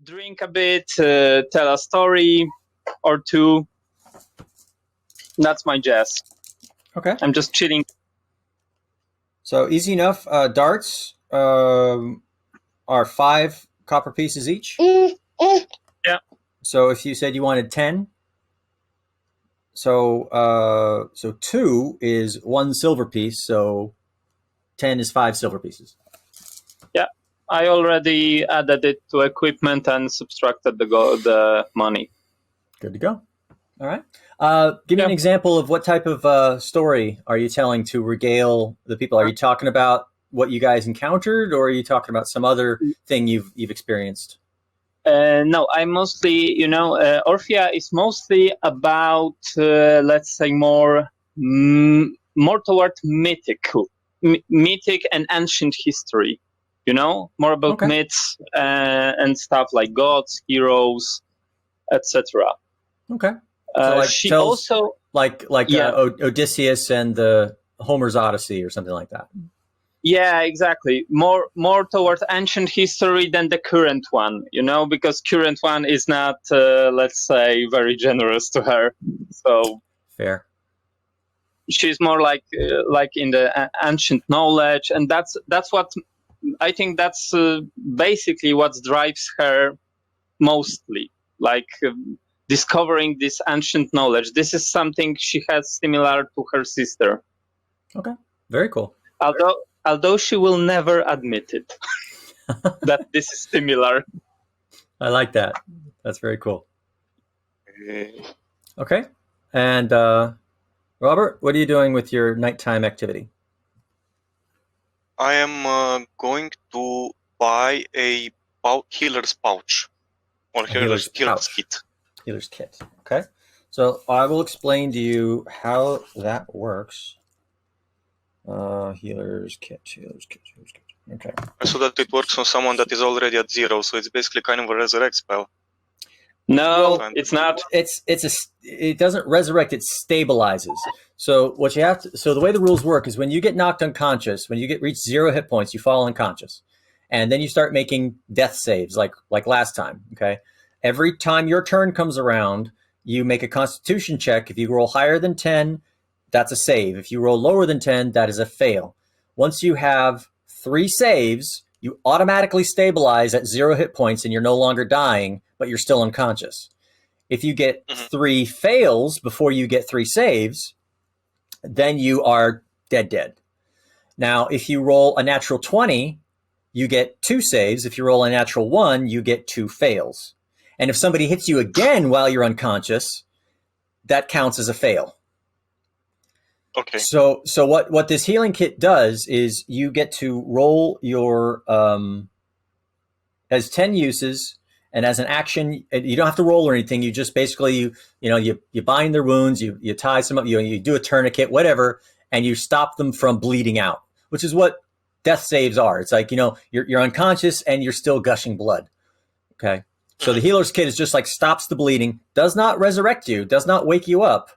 drink a bit, tell a story or two. That's my jazz. Okay. I'm just chilling. So easy enough. Darts are 5 copper pieces each. Yeah. So if you said you wanted 10, so 2 is 1 silver piece. So 10 is 5 silver pieces. Yeah, I already added it to equipment and subtracted the money. Good to go. All right. Give me an Yeah. example of what type of story are you telling to regale the people? Are you talking about what you guys encountered, or are you talking about some other thing you've experienced? No, I mostly, Orphea is mostly about, let's say, more toward mythic and ancient history. More about Okay. myths and stuff like gods, heroes, etc. Okay. So like She tells also yeah. Odysseus and the Homer's Odyssey or something like that. Yeah, exactly. More towards ancient history than the current one, because current one is not, let's say, very generous to her. So Fair. she's more like in the ancient knowledge, and that's what I think. That's basically what drives her mostly, like discovering this ancient knowledge. This is something she has similar to her sister. Okay. Very cool. Although she will never admit it that this is similar. I like that. That's very cool. Uh, Okay. And Robert, what are you doing with your nighttime activity? I am going to buy a healer's pouch or healer's pouch. kit. Healer's kit. Okay. So I will explain to you how that works. Healer's kit. Okay. So that it works on someone that is already at 0. So it's basically kind of a resurrect spell. No, Well, it's not. It doesn't resurrect, it stabilizes. So what you have to, so the way the rules work is when you get knocked unconscious, when you reach 0 hit points, you fall unconscious. And then you start making death saves like last time, okay? Every time your turn comes around, you make a constitution check. If you roll higher than 10, that's a save. If you roll lower than 10, that is a fail. Once you have 3 saves, you automatically stabilize at 0 hit points and you're no longer dying, but you're still unconscious. If you get 3 fails before you get 3 saves, then you are dead. Now, if you roll a natural 20, you get 2 saves. If you roll a natural 1, you get 2 fails. And if somebody hits you again while you're unconscious, that counts as a fail. Okay. So what this healing kit does is you get to roll your has 10 uses, and as an action, you don't have to roll or anything. You just basically you bind their wounds, you tie some up, you do a tourniquet, whatever, and you stop them from bleeding out, which is what death saves are. It's like you're unconscious and you're still gushing blood. Okay. So the healer's kit is just like stops the bleeding, does not resurrect you, does not wake you up.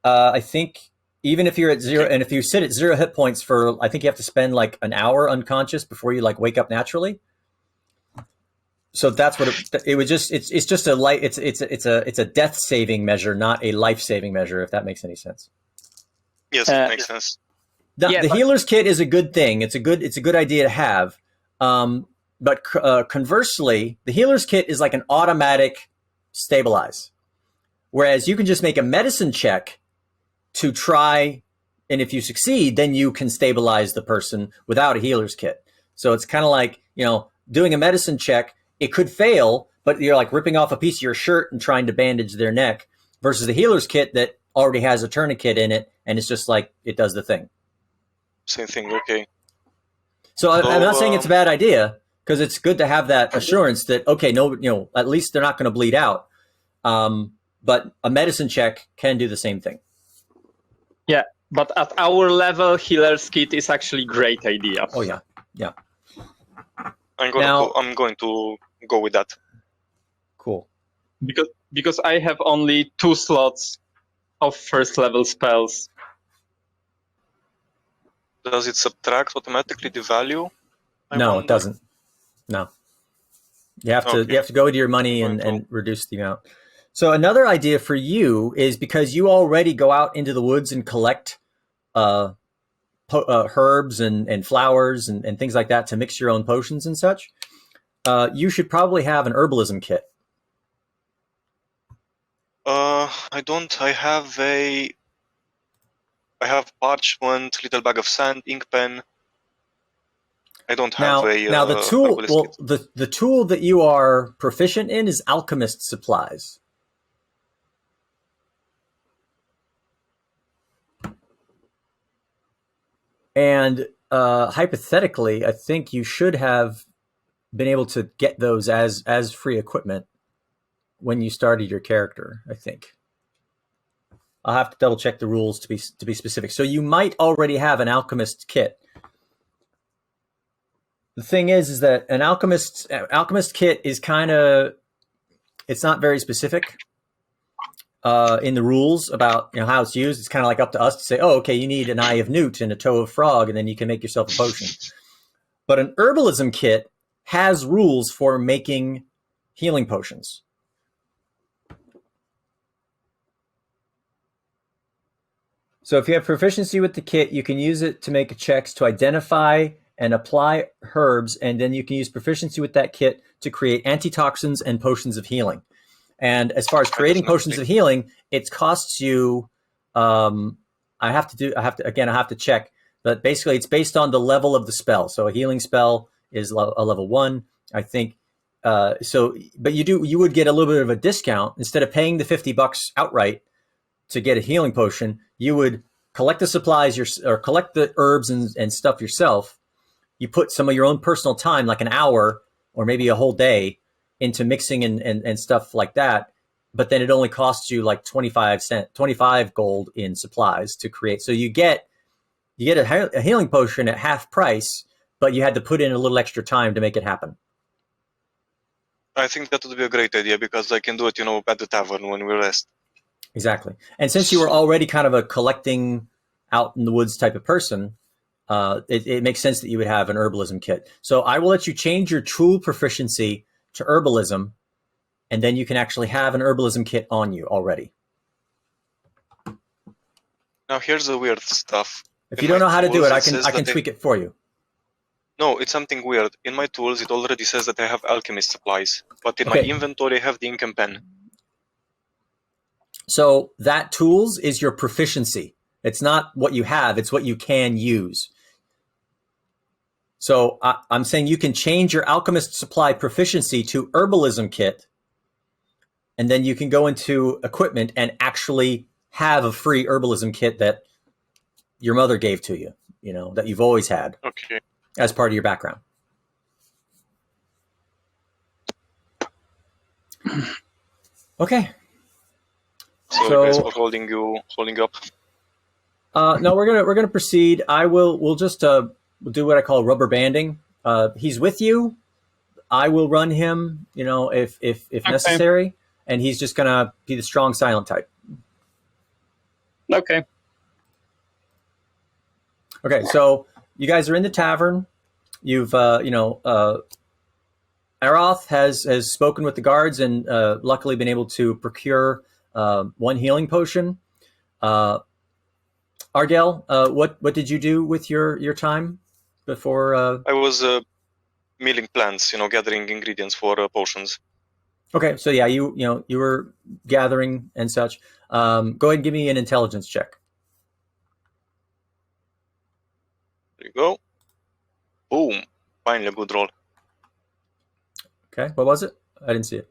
I think even if you're at 0, and if you sit at 0 hit points for, I think you have to spend like an hour unconscious before you like wake up naturally. So that's what it would just. It's just a light. It's a death saving measure, not a life saving measure. If that makes any sense. Yes, it makes sense. The healer's kit is a good thing. It's a good idea to have. But conversely, the healer's kit is like an automatic stabilize, whereas you can just make a medicine check to try, and if you succeed, then you can stabilize the person without a healer's kit. So it's kind of like doing a medicine check. It could fail, but you're like ripping off a piece of your shirt and trying to bandage their neck, versus the healer's kit that already has a tourniquet in it, and it's just like it does the thing. Same thing. Okay. So I'm not saying it's a bad idea, because it's good to have that assurance that at least they're not going to bleed out. But a medicine check can do the same thing. Yeah, but at our level, healer's kit is actually a great idea. Oh yeah. I'm going to go with that. Cool. Because I have only 2 slots of first level spells. Does it subtract automatically the value? No, it doesn't. No. You have to go into your money and reduce the amount. So another idea for you is, because you already go out into the woods and collect herbs and flowers and things like that to mix your own potions and such, you should probably have an herbalism kit. I don't. I have parchment, little bag of sand, ink pen. I don't have now the tool. herbalist kit. The tool that you are proficient in is alchemist supplies. And hypothetically, I think you should have been able to get those as free equipment when you started your character. I think I'll have to double check the rules to be specific. So you might already have an alchemist kit. The thing is that an alchemist kit is it's not very specific in the rules about how it's used. It's kind of like up to us to say, oh, okay, you need an eye of newt and a toe of frog, and then you can make yourself a potion. But an herbalism kit has rules for making healing potions. So if you have proficiency with the kit, you can use it to make checks to identify and apply herbs, and then you can use proficiency with that kit to create antitoxins and potions of healing. And as far as creating potions of healing, it costs you. I have to check, but basically it's based on the level of the spell. So a healing spell is a level 1, I think. But you would get a little bit of a discount. Instead of paying the $50 outright to get a healing potion, you would collect the supplies or collect the herbs and stuff yourself. You put some of your own personal time, like an hour or maybe a whole day, into mixing and stuff like that. But then it only costs you like 25 gold in supplies to create. So you get a healing potion at half price, but you had to put in a little extra time to make it happen. I think that would be a great idea, because I can do it, at the tavern when we rest. Exactly. And since you were already kind of a collecting out in the woods type of person, it makes sense that you would have an herbalism kit. So I will let you change your tool proficiency to herbalism, and then you can actually have an herbalism kit on you already. Now here's the weird stuff. If you don't know how to do it, I can tweak it for you. No, it's something weird. In my tools, it already says that I have alchemist supplies, but in my inventory, I have the ink and pen. So that tools is your proficiency. It's not what you have, it's what you can use. So I'm saying you can change your alchemist supply proficiency to herbalism kit, and then you can go into equipment and actually have a free herbalism kit that your mother gave to you, that you've always had. Okay. As part of your background. Okay. So you guys were holding up. No, we're gonna proceed. We'll just do what I call rubber banding. He's with you. I will run him, if necessary, and he's just gonna be the strong silent type. Okay. Okay, so you guys are in the tavern. You've Aroth has spoken with the guards and luckily been able to procure one healing potion. Argel, what did you do with your time before? I was milling plants, gathering ingredients for potions. Okay, so yeah, you were gathering and such. Go ahead and give me an intelligence check. There you go. Boom! Finally, a good roll. Okay, what was it? I didn't see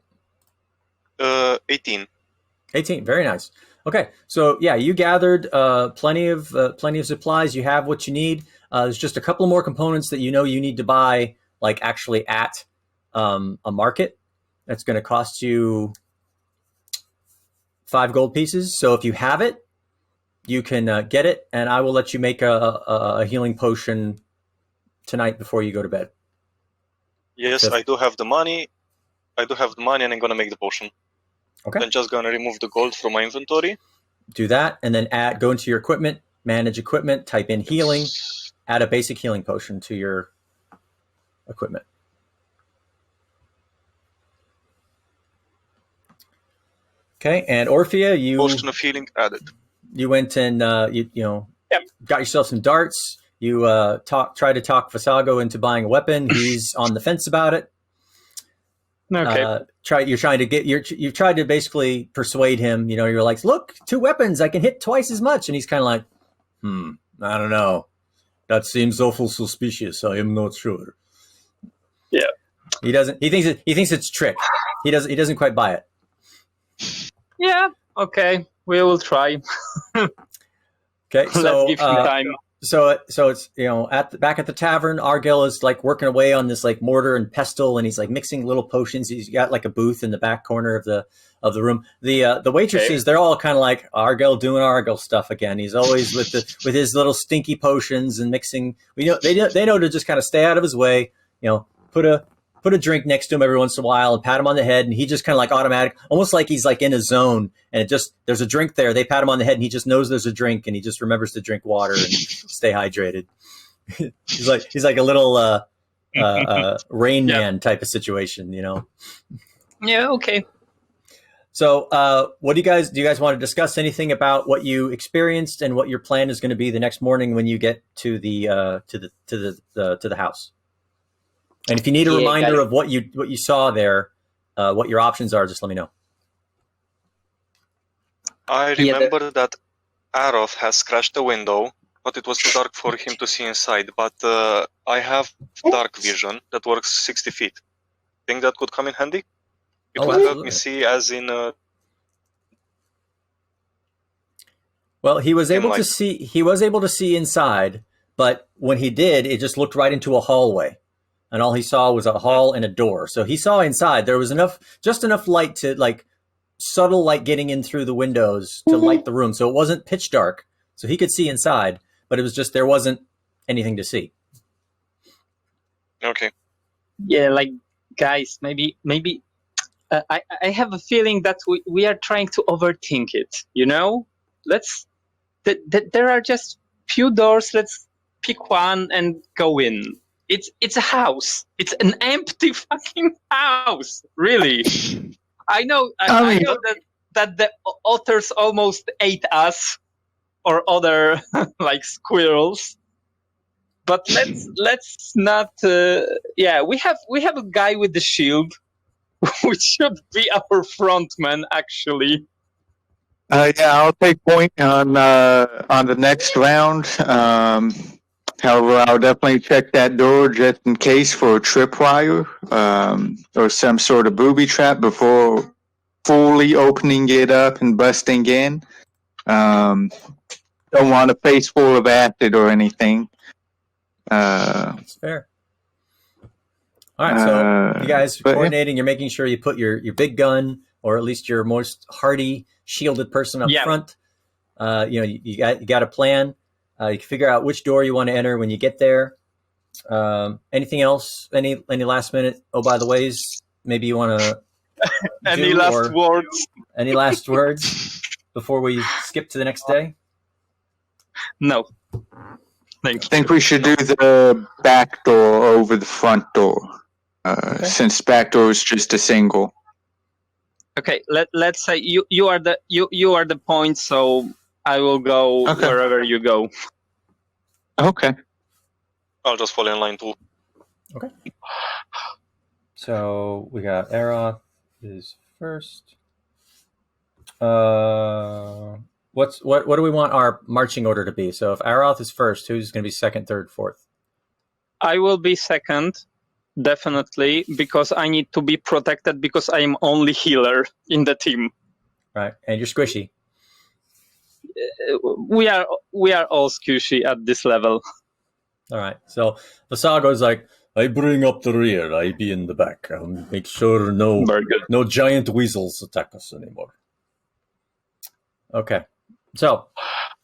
it. 18. 18, very nice. Okay, so yeah, you gathered plenty of supplies. You have what you need. There's just a couple more components that you need to buy, like actually at a market. That's going to cost you 5 gold pieces. So if you have it, you can get it, and I will let you make a healing potion tonight before you go to bed. Yes, I do have the money. And I'm going to make the potion. Okay. I'm just going to remove the gold from my inventory. Do that, and then go into your equipment, manage equipment, type in healing, add a basic healing potion to your equipment. Okay, and Orphea, Potion of healing added. you went and got yourself some darts. You tried to talk Vasago into buying a weapon. He's on the fence about it. Okay. You tried to basically persuade him. You're like, look, 2 weapons, I can hit twice as much, and he's kind of like, I don't know. That seems awful suspicious. I am not sure. Yeah. He doesn't. He thinks it's trick. He doesn't quite buy it. Yeah. Okay. We will try. Okay. So Let's give him time. So it's back at the tavern, Argyle is like working away on this like mortar and pestle, and he's like mixing little potions. He's got like a booth in the back corner of the room. The waitresses, they're all kind of like Argyle doing Argyle stuff again. He's always with his little stinky potions and mixing. They know to just kind of stay out of his way. Put a drink next to him every once in a while and pat him on the head, and he just kind of like automatic, almost like he's like in a zone, and there's a drink there. They pat him on the head, and he just knows there's a drink, and he just remembers to drink water and stay hydrated. he's like a little Rain Man type of situation, Yeah. Okay. So, what do you guys want to discuss? Anything about what you experienced and what your plan is going to be the next morning when you get to the house? And if you need a reminder of what you saw there, what your options are, just let me know. I remember that Aroth has scratched the window, but it was too dark for him to see inside. But I have dark vision that works 60 feet. Think that could come in handy? It would help me see, as in. Well, he was able to see. He was able to see inside, but when he did, it just looked right into a hallway. And all he saw was a hall and a door. So he saw inside. There was just enough light to like subtle light getting in through the windows to light the room. So it wasn't pitch dark. So he could see inside, but it was just there wasn't anything to see. Okay. Yeah, like guys, maybe I have a feeling that we are trying to overthink it. There are just few doors. Let's pick one and go in. It's a house. It's an empty fucking house. Really. I know that the otters almost ate us or other like squirrels. But let's not. We have a guy with the shield, which should be our frontman actually. I'll take point on the next round. However, I'll definitely check that door just in case for a tripwire or some sort of booby trap before fully opening it up and busting in. Don't want a face full of acid or anything. That's fair. All right, so you guys are coordinating. You're making sure you put your big gun, or at least your most hardy, shielded person up front. You got a plan. You can figure out which door you want to enter when you get there. Anything else? Any last minute? Oh, by the ways, maybe you want to. Any last words? Any last words before we skip to the next day? No. Thank you. I think we should do the back door over the front door, since back door is just a single. Okay, let's say you are the point, so I will go wherever you go. Okay. I'll just fall in line too. Okay. So we got Aroth is first. What do we want our marching order to be? So if Aroth is first, who's going to be second, third, fourth? I will be second, definitely, because I need to be protected because I am only healer in the team. Right, and you're squishy. We are all squishy at this level. All right, so Vasago's like, I bring up the rear, I be in the back. I'll make sure no giant weasels attack us anymore. Okay, so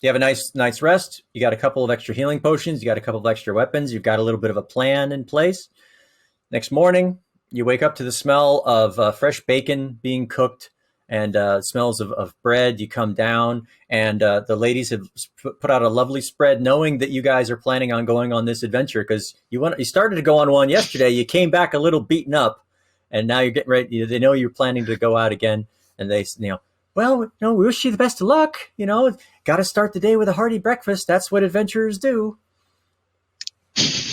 you have a nice rest. You got a couple of extra healing potions. You got a couple of extra weapons. You've got a little bit of a plan in place. Next morning, you wake up to the smell of fresh bacon being cooked and smells of bread. You come down, and the ladies have put out a lovely spread, knowing that you guys are planning on going on this adventure because you started to go on one yesterday. You came back a little beaten up, and now you're getting ready. They know you're planning to go out again, and they, well, we wish you the best of luck. Got to start the day with a hearty breakfast. That's what adventurers do.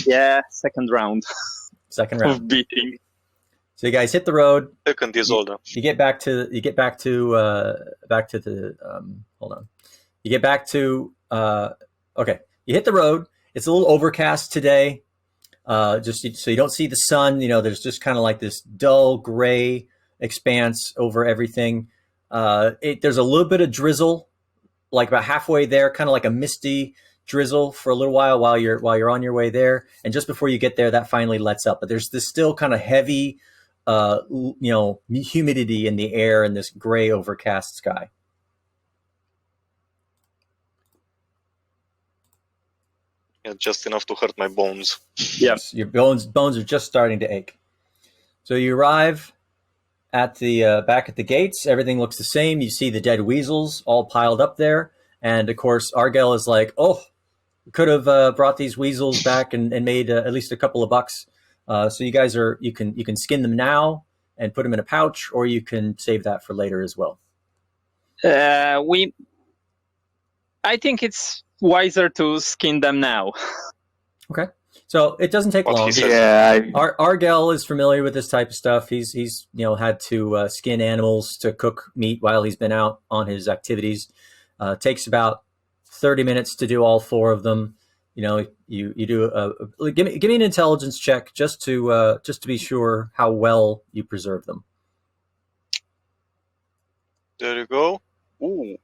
Yeah, second round Second round of beating. So you guys hit the road. Second is older. You get back to the hold on. You get back to okay. You hit the road. It's a little overcast today. Just so you don't see the sun. There's just kind of like this dull gray expanse over everything. There's a little bit of drizzle, like about halfway there, kind of like a misty drizzle for a little while you're on your way there, and just before you get there, that finally lets up. But there's this still kind of heavy, humidity in the air and this gray overcast sky. Yeah, just enough to hurt my bones. Yes, your bones are just starting to ache. So you arrive at the back at the gates. Everything looks the same. You see the dead weasels all piled up there, and of course, Argel is like, "Oh, we could have brought these weasels back and made at least a couple of bucks." So you guys you can skin them now and put them in a pouch, or you can save that for later as well. I think it's wiser to skin them now. Okay. So it doesn't take long. Yeah. Argel is familiar with this type of stuff. He's had to skin animals to cook meat while he's been out on his activities. Takes about 30 minutes to do all 4 of them. You do give me an intelligence check just to be sure how well you preserve them. There you go. Ooh.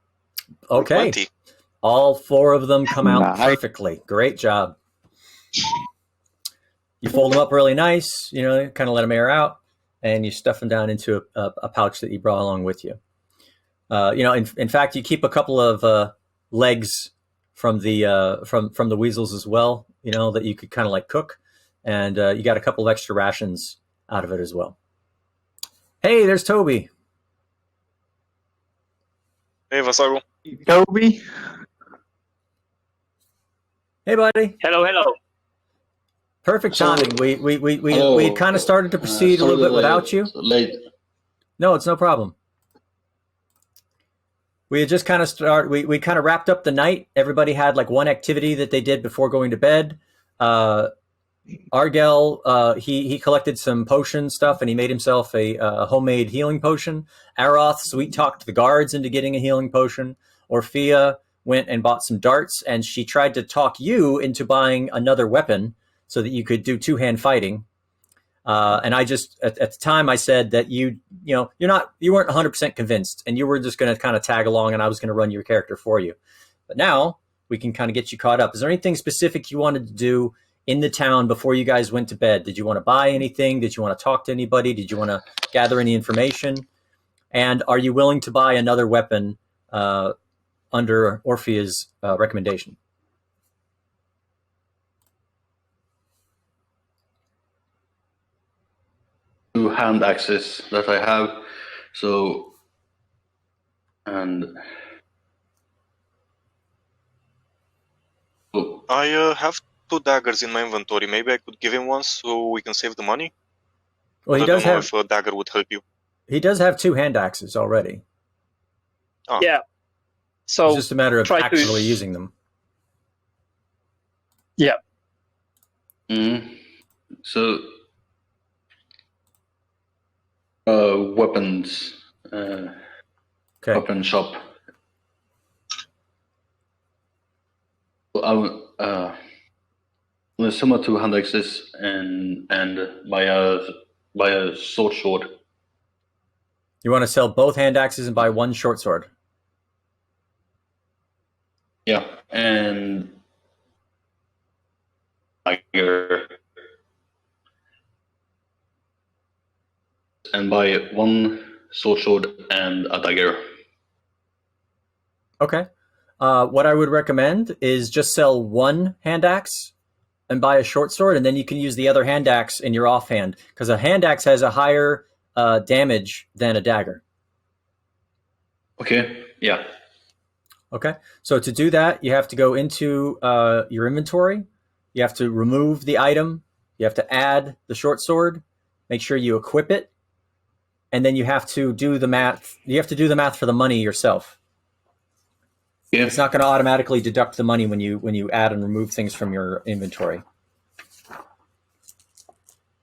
Okay. 20. All 4 of them come out Nice. perfectly. Great job. You fold them up really nice, kind of let them air out, and you stuff them down into a pouch that you brought along with you. In fact, you keep a couple of legs from the weasels as well, that you could kind of like cook, and you got a couple of extra rations out of it as well. Hey, there's Toby. Hey, Vasago. Toby? Hey, buddy. Hello. Perfect So- timing. We Hello. kind of started to proceed a little bit without you. Late. No, it's no problem. We had just kind of we kind of wrapped up the night. Everybody had like one activity that they did before going to bed. Argel, he collected some potion stuff and he made himself a homemade healing potion. Aroth sweet talked the guards into getting a healing potion. Orphea went and bought some darts, and she tried to talk you into buying another weapon so that you could do 2-hand fighting. And I just at the time I said that you weren't 100% convinced, and you were just going to kind of tag along, and I was going to run your character for you. But now we can kind of get you caught up. Is there anything specific you wanted to do in the town before you guys went to bed? Did you want to buy anything? Did you want to talk to anybody? Did you want to gather any information? And are you willing to buy another weapon under Orphea's recommendation? 2 hand axes that I have. So, and oh, I have 2 daggers in my inventory. Maybe I could give him one so we can save the money. Well, I don't know if a dagger would help you. He does have 2 hand axes already. Oh. Yeah. So It's just a matter of try to- actually using them. so weapons, Okay. weapon shop. Similar to hand axes and buy a sword. You want to sell both hand axes and buy 1 short sword. Yeah, and dagger, and buy 1 sword and a dagger. Okay. What I would recommend is just sell 1 hand axe and buy a short sword, and then you can use the other hand axe in your offhand, because a hand axe has a higher damage than a dagger. Okay, yeah. Okay. So to do that, you have to go into your inventory. You have to remove the item. You have to add the short sword. Make sure you equip it. and then you have to do the math. You have to do the math for the money yourself. Yeah. It's not going to automatically deduct the money when you add and remove things from your inventory.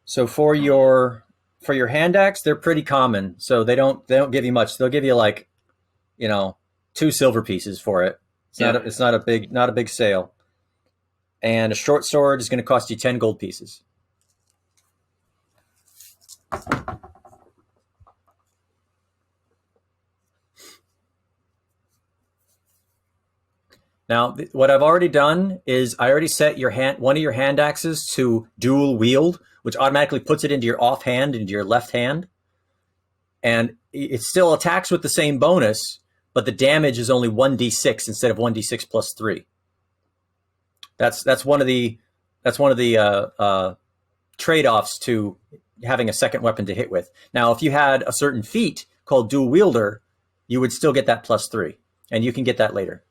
So for your hand axe, they're pretty common. So they don't give you much. They'll give you like, 2 silver pieces for it. It's not a big sale. And a short sword is going to cost you 10 gold pieces. Now, what I've already done is I already set one of your hand axes to dual wield, which automatically puts it into your offhand, into your left hand. And it still attacks with the same bonus, but the damage is only 1d6 instead of 1d6 plus 3. That's one of the trade-offs to having a second weapon to hit with. Now, if you had a certain feat called dual wielder, you would still get that plus 3, and you can get that later.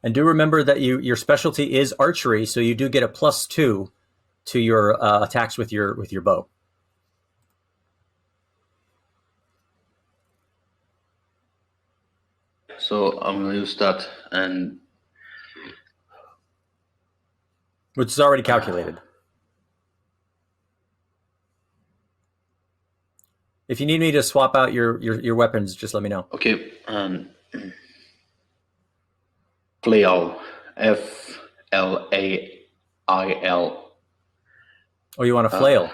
And do remember that your specialty is archery, so you do get a plus 2 to your attacks with your bow. So I'm gonna use that, and Which is already calculated. If you need me to swap out your weapons, just let me know. okay, flail, Flail. Oh, you want a flail?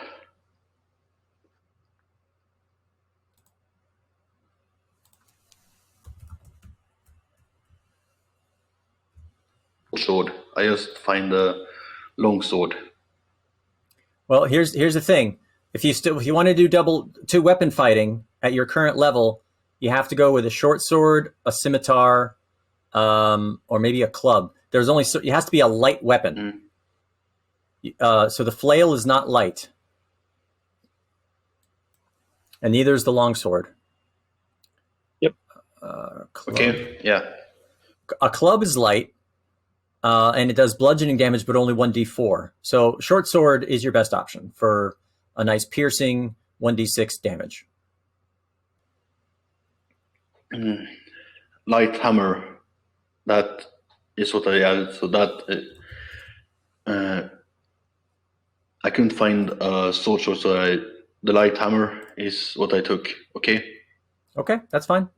Sword. I just find the long sword. Well, here's the thing. If you want to do two weapon fighting at your current level, you have to go with a short sword, a scimitar, or maybe a club. It has to be a light weapon. So the flail is not light, and neither is the longsword. Yep. Okay. Yeah. A club is light, and it does bludgeoning damage, but only 1d4. So short sword is your best option for a nice piercing 1d6 damage. Light hammer. That is what I added. So that I couldn't find a sword, so the light hammer is what I took. Okay. Okay, that's fine.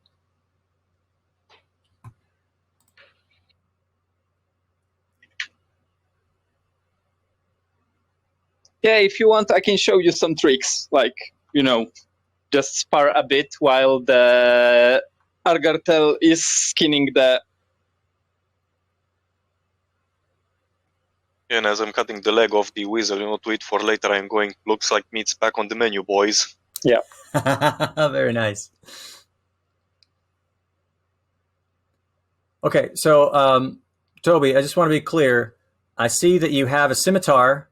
Yeah, if you want, I can show you some tricks, like, just spar a bit while the Argartel is skinning the... And as I'm cutting the leg off the weasel, to eat for later, I'm going, looks like meat's back on the menu, boys. Yeah. Very nice. Okay, so Toby, I just want to be clear. I see that you have a scimitar,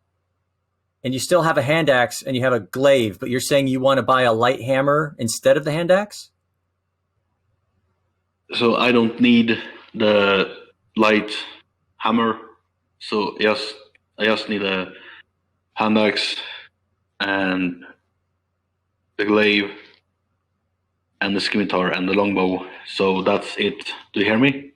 and you still have a hand axe, and you have a glaive, but you're saying you want to buy a light hammer instead of the hand axe? So I don't need the light hammer. So yes, I just need a hand axe and the glaive and the scimitar and the longbow. So that's it. Do you hear me?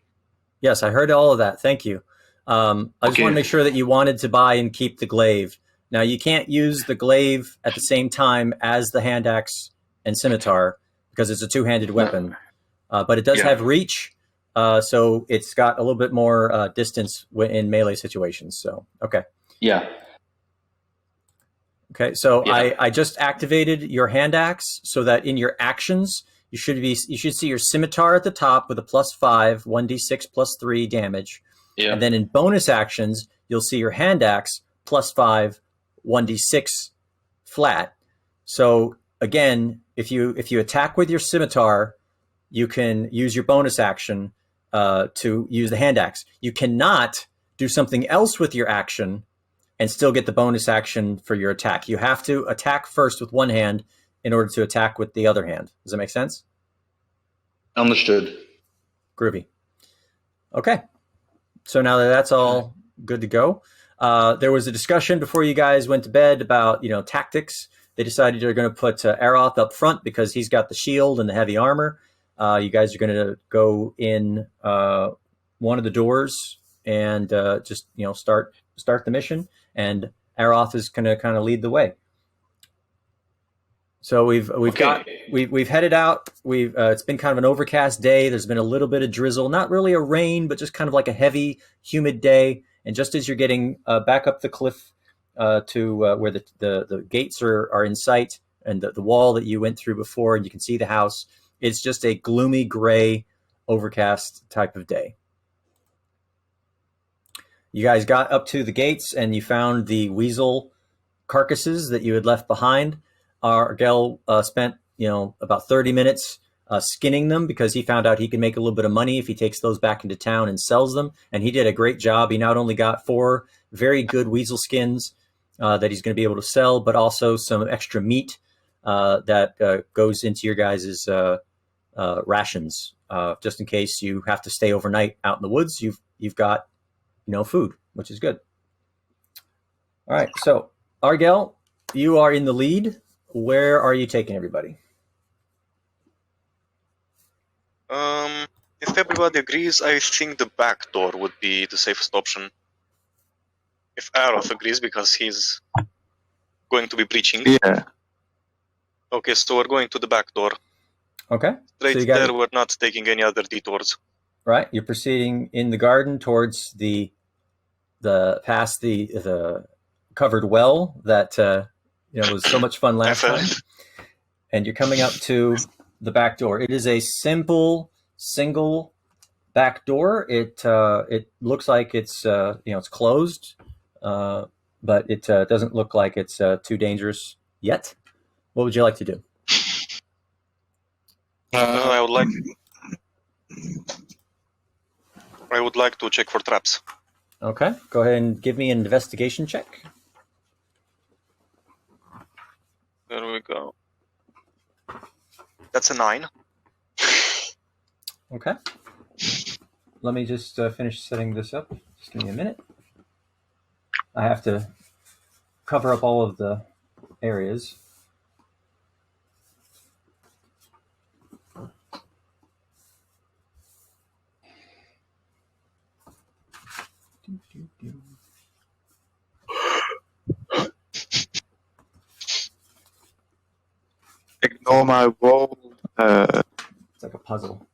Yes, I heard all of that. Thank you. I just want to make sure that you wanted to buy and keep the glaive. Now, you can't use the glaive at the same time as the hand axe and scimitar because it's a two-handed weapon. But it does have reach, so it's got a little bit more distance in melee situations. So, okay. Yeah. Okay, so I just activated your hand axe so that in your actions, you should see your scimitar at the top with a +5, 1d6 +3 damage. Yeah. And then in bonus actions, you'll see your hand axe +5, 1d6 flat. So again, if you attack with your scimitar, you can use your bonus action to use the hand axe. You cannot do something else with your action and still get the bonus action for your attack. You have to attack first with one hand in order to attack with the other hand. Does that make sense? Understood. Groovy. Okay. So now that that's all good to go, there was a discussion before you guys went to bed about, tactics. They decided they're going to put Aroth up front because he's got the shield and the heavy armor. You guys are going to go in one of the doors and just start the mission. And Aroth is going to kind of lead the way. So we've headed out. It's been kind of an overcast day. There's been a little bit of drizzle, not really a rain, but just kind of like a heavy, humid day. And just as you're getting back up the cliff to where the gates are in sight, and the wall that you went through before, and you can see the house, it's just a gloomy, gray, overcast type of day. You guys got up to the gates, and you found the weasel carcasses that you had left behind. Argel spent, about 30 minutes skinning them because he found out he can make a little bit of money if he takes those back into town and sells them. And he did a great job. He not only got 4 very good weasel skins that he's going to be able to sell, but also some extra meat that goes into your guys' rations. Just in case you have to stay overnight out in the woods, you've got food, which is good. All right, so Argel, you are in the lead. Where are you taking everybody? If everybody agrees, I think the back door would be the safest option. If Aroth agrees, because he's going to be breaching. Yeah. Okay, so we're going to the back door. Okay. Right there, we're not taking any other detours. Right, you're proceeding in the garden towards the past the covered well that was so much fun last time. And you're coming up to the back door. It is a simple single back door. It looks like it's it's closed, but it doesn't look like it's too dangerous yet. What would you like to do? I would like to check for traps. Okay, go ahead and give me an investigation check. There we go. That's a 9. Okay. Let me just finish setting this up. Just give me a minute. I have to cover up all of the areas. Ignore my roll. It's like a puzzle.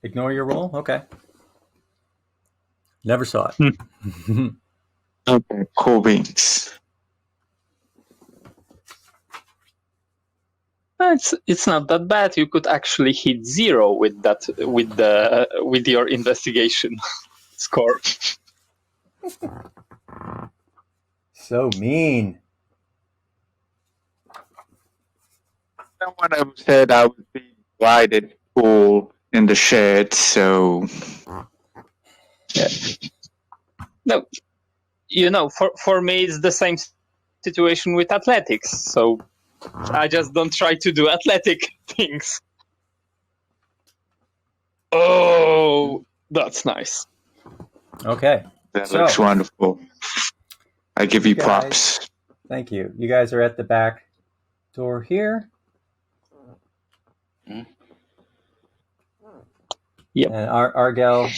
Ignore your roll? Okay. Never saw it. Okay, cool beans. It's not that bad. You could actually hit 0 with your investigation score. So mean. Someone else said I would be guided pool in the shed, so Yeah. No, for me it's the same situation with athletics. So I just don't try to do athletic things. Oh, that's nice. Okay. that looks wonderful. I give you guys- props. Thank you. You guys are at the back door here. Yep. And Argel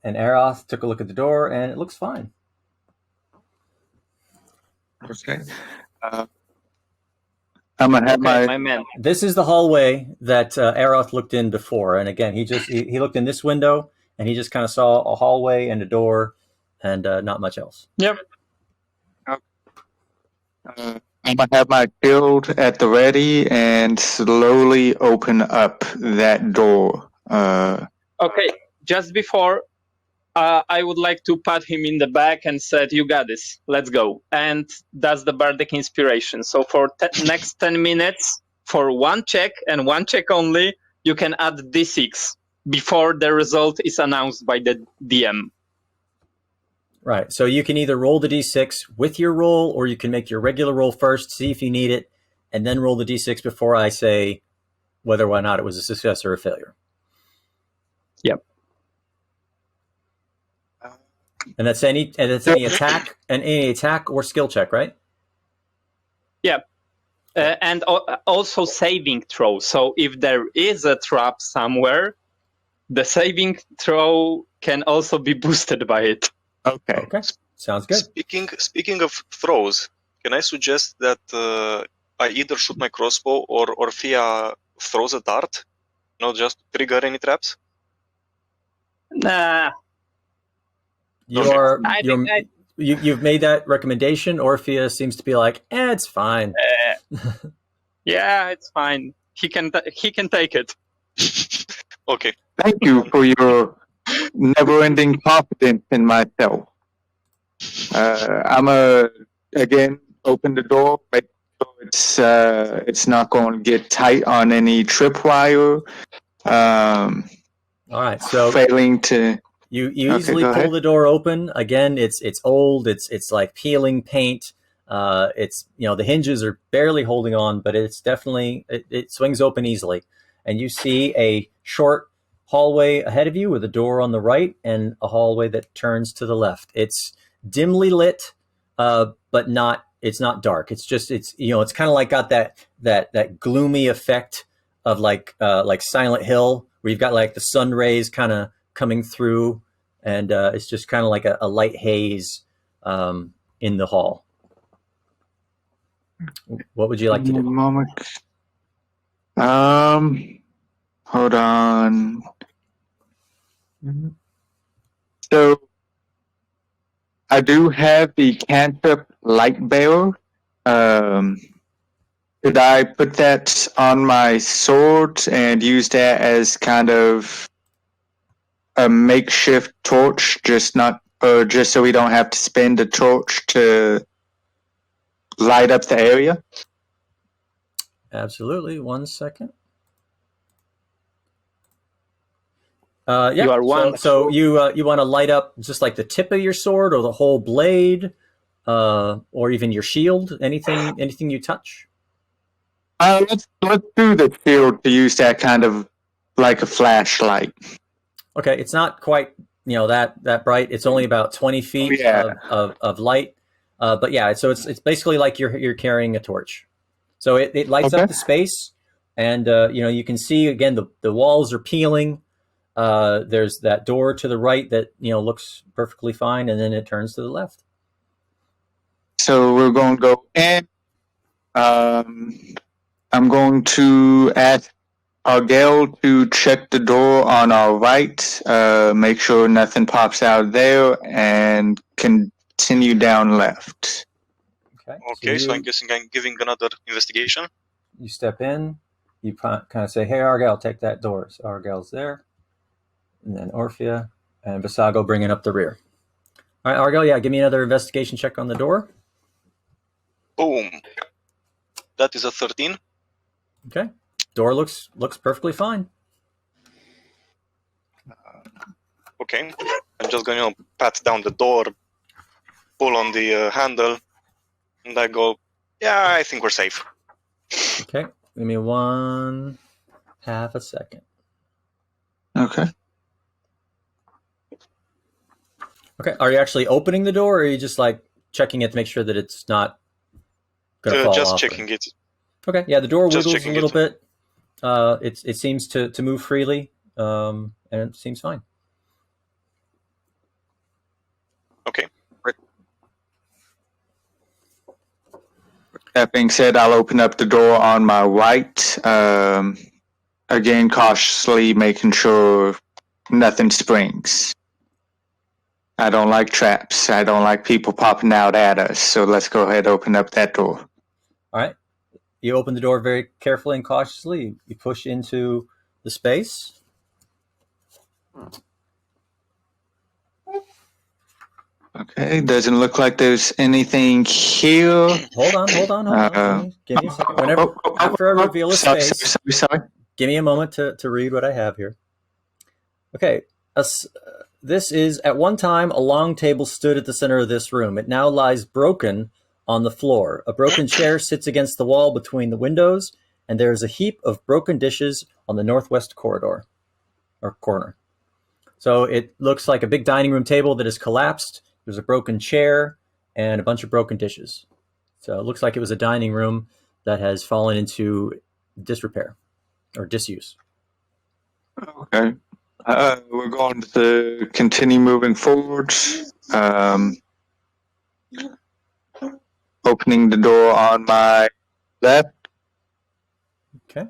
and Aroth took a look at the door, and it looks fine. Okay. I'm gonna have My man. This is the hallway that Aroth looked in before, and again, he looked in this window, and he just kind of saw a hallway and a door, and not much else. Yep. I'm gonna have my shield at the ready and slowly open up that door. Okay. Just before, I would like to pat him in the back and said, "You got this. Let's go." And that's the bardic inspiration. So for next 10 minutes, for one check and one check only, you can add D6 before the result is announced by the DM. Right. So you can either roll the d6 with your roll, or you can make your regular roll first, see if you need it, and then roll the d6 before I say whether or not it was a success or a failure. Yep. And that's any attack or skill check, right? Yeah. And also saving throw. So if there is a trap somewhere, the saving throw can also be boosted by it. Okay. Okay. Sounds good. Speaking of throws, can I suggest that I either shoot my crossbow or Orphea throws a dart, not just trigger any traps? Nah. You've made that recommendation. Orphea seems to be like, it's fine. Yeah, it's fine. He can take it. Okay. Thank you for your never-ending confidence in myself. I'm again open the door, make sure it's not going to get tight on any tripwire. All right, so failing to. You easily pull the door open. Again, it's old. It's like peeling paint. It's the hinges are barely holding on, but it's definitely it swings open easily. And you see a short hallway ahead of you with a door on the right and a hallway that turns to the left. It's dimly lit, but it's not dark. It's just it's kind of like got that gloomy effect of like Silent Hill, where you've got like the sun rays kind of coming through, and it's just kind of like a light haze in the hall. What would you like to do? Moment. Hold on. So I do have the cantrip light bearer. Could I put that on my sword and use that as kind of a makeshift torch, just so we don't have to spend a torch to light up the area? Absolutely. 1 second. Yeah. You are one. So you want to light up just like the tip of your sword or the whole blade, or even your shield? Anything you touch? Let's do the shield to use that kind of like a flashlight. Okay, it's not quite that bright. It's only about 20 feet of light, but yeah. So it's basically like you're carrying a torch. So it lights up the space, and you can see again the walls are peeling. There's that door to the right that looks perfectly fine, and then it turns to the left. So we're going to go in. I'm going to ask Argel to check the door on our right, make sure nothing pops out there, and continue down left. Okay, so I'm guessing I'm giving another investigation. You step in, you kind of say, "Hey, Argel, take that door." So Argel's there, and then Orphea and Visago bringing up the rear. All right, Argel, yeah, give me another investigation check on the door. Boom. That is a 13. Okay. Door looks perfectly fine. Okay. I'm just going to pat down the door, pull on the handle, and I go, yeah, I think we're safe. Okay. Give me 1/2 a second. Okay. Okay. Are you actually opening the door, or are you just like checking it to make sure that it's not going to fall just off? Just checking it. Okay. Yeah, the door wiggles a little bit. It seems to move freely, and it seems fine. Okay. Right. That being said, I'll open up the door on my right. Again, cautiously making sure nothing springs. I don't like traps. I don't like people popping out at us. So let's go ahead and open up that door. All right. You open the door very carefully and cautiously. You push into the space. Okay, doesn't look like there's anything here. Hold on. Give me a second. After I reveal a space, sorry. Give me a moment to read what I have here. Okay. This is, at one time, a long table stood at the center of this room. It now lies broken on the floor. A broken chair sits against the wall between the windows, and there is a heap of broken dishes on the northwest corner. So it looks like a big dining room table that has collapsed. There's a broken chair and a bunch of broken dishes. So it looks like it was a dining room that has fallen into disrepair or disuse. Okay. We're going to continue moving forwards. Opening the door on my left. Okay.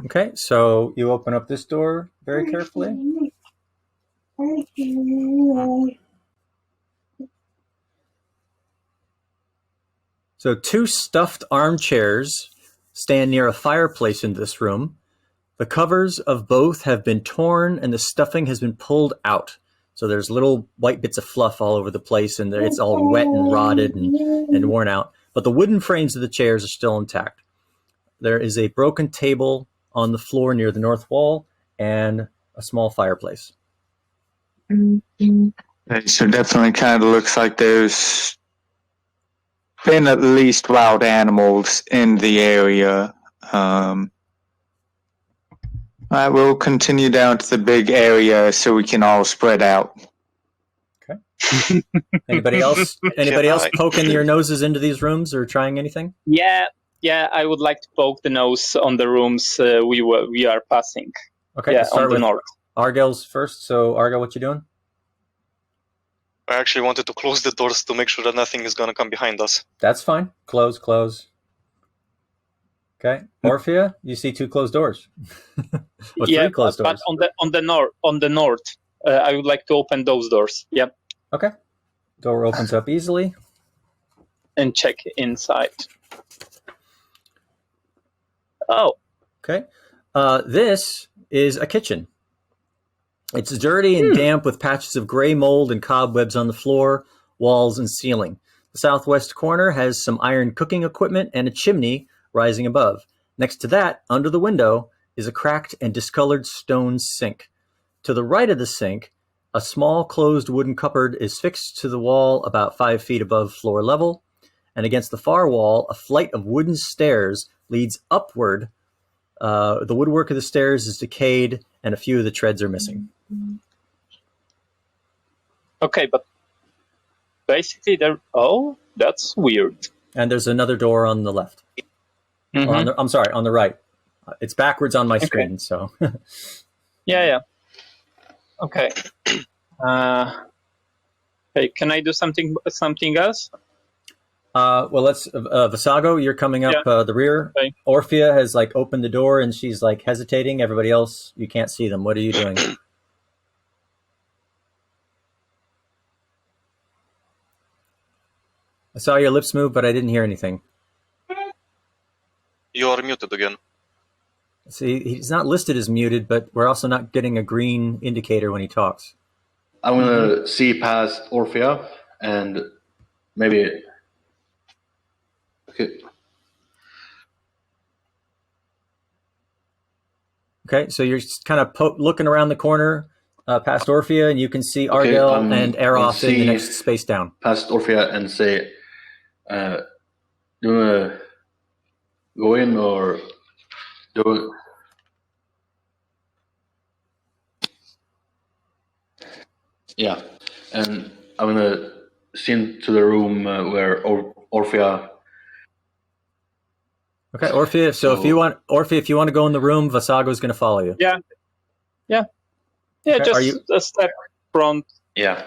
Okay, so you open up this door very carefully. So 2 stuffed armchairs stand near a fireplace in this room. The covers of both have been torn and the stuffing has been pulled out. So there's little white bits of fluff all over the place, and it's all wet and rotted and worn out. But the wooden frames of the chairs are still intact. There is a broken table on the floor near the north wall and a small fireplace. Okay, so definitely kind of looks like there's been at least wild animals in the area. I will continue down to the big area so we can all spread out. Okay. Anybody else? Anybody else poking your noses into these rooms or trying anything? Yeah, I would like to poke the nose on the rooms we are passing. Okay, Yeah, start on the with north. Argel's first. So Argel, what you doing? I actually wanted to close the doors to make sure that nothing is gonna come behind us. That's fine. Close. Okay, Orphea, you see 2 closed doors. Or 3 closed doors. But on the north, I would like to open those doors. Yep. Okay, door opens up easily. And check inside. Oh. Okay, this is a kitchen. It's dirty and damp with patches of gray mold and cobwebs on the floor, walls, and ceiling. The southwest corner has some iron cooking equipment and a chimney rising above. Next to that, under the window, is a cracked and discolored stone sink. To the right of the sink, a small closed wooden cupboard is fixed to the wall about 5 feet above floor level, and against the far wall, a flight of wooden stairs leads upward. The woodwork of the stairs is decayed, and a few of the treads are missing. Okay, but basically that's weird. And there's another door on the left. Mm-hmm. Or on the right. It's backwards on my screen, so. Yeah. Okay. Hey, can I do something else? Well, let's Visago, you're coming up the rear. Okay. Orphea has opened the door and she's hesitating. Everybody else, you can't see them. What are you doing? I saw your lips move, but I didn't hear anything. You are muted again. See, he's not listed as muted, but we're also not getting a green indicator when he talks. I'm gonna see past Orphea and maybe. Okay. Okay, so you're kind of looking around the corner past Orphea, and you can see Argel and Aeroth in the next space down. Past Orphea and say, do you wanna go in or do? Yeah, and I'm gonna see into the room where Orphea. Okay, Orphea. So if you want to go in the room, Visago's going to follow you. Yeah. Okay, just a step front. Yeah.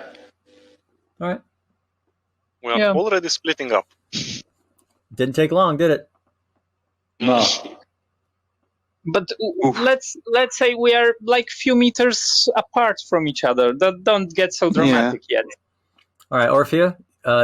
All right. We are already splitting up. Didn't take long, did it? No. But let's say we are few meters apart from each other. Don't get so dramatic yet. All right, Orphea,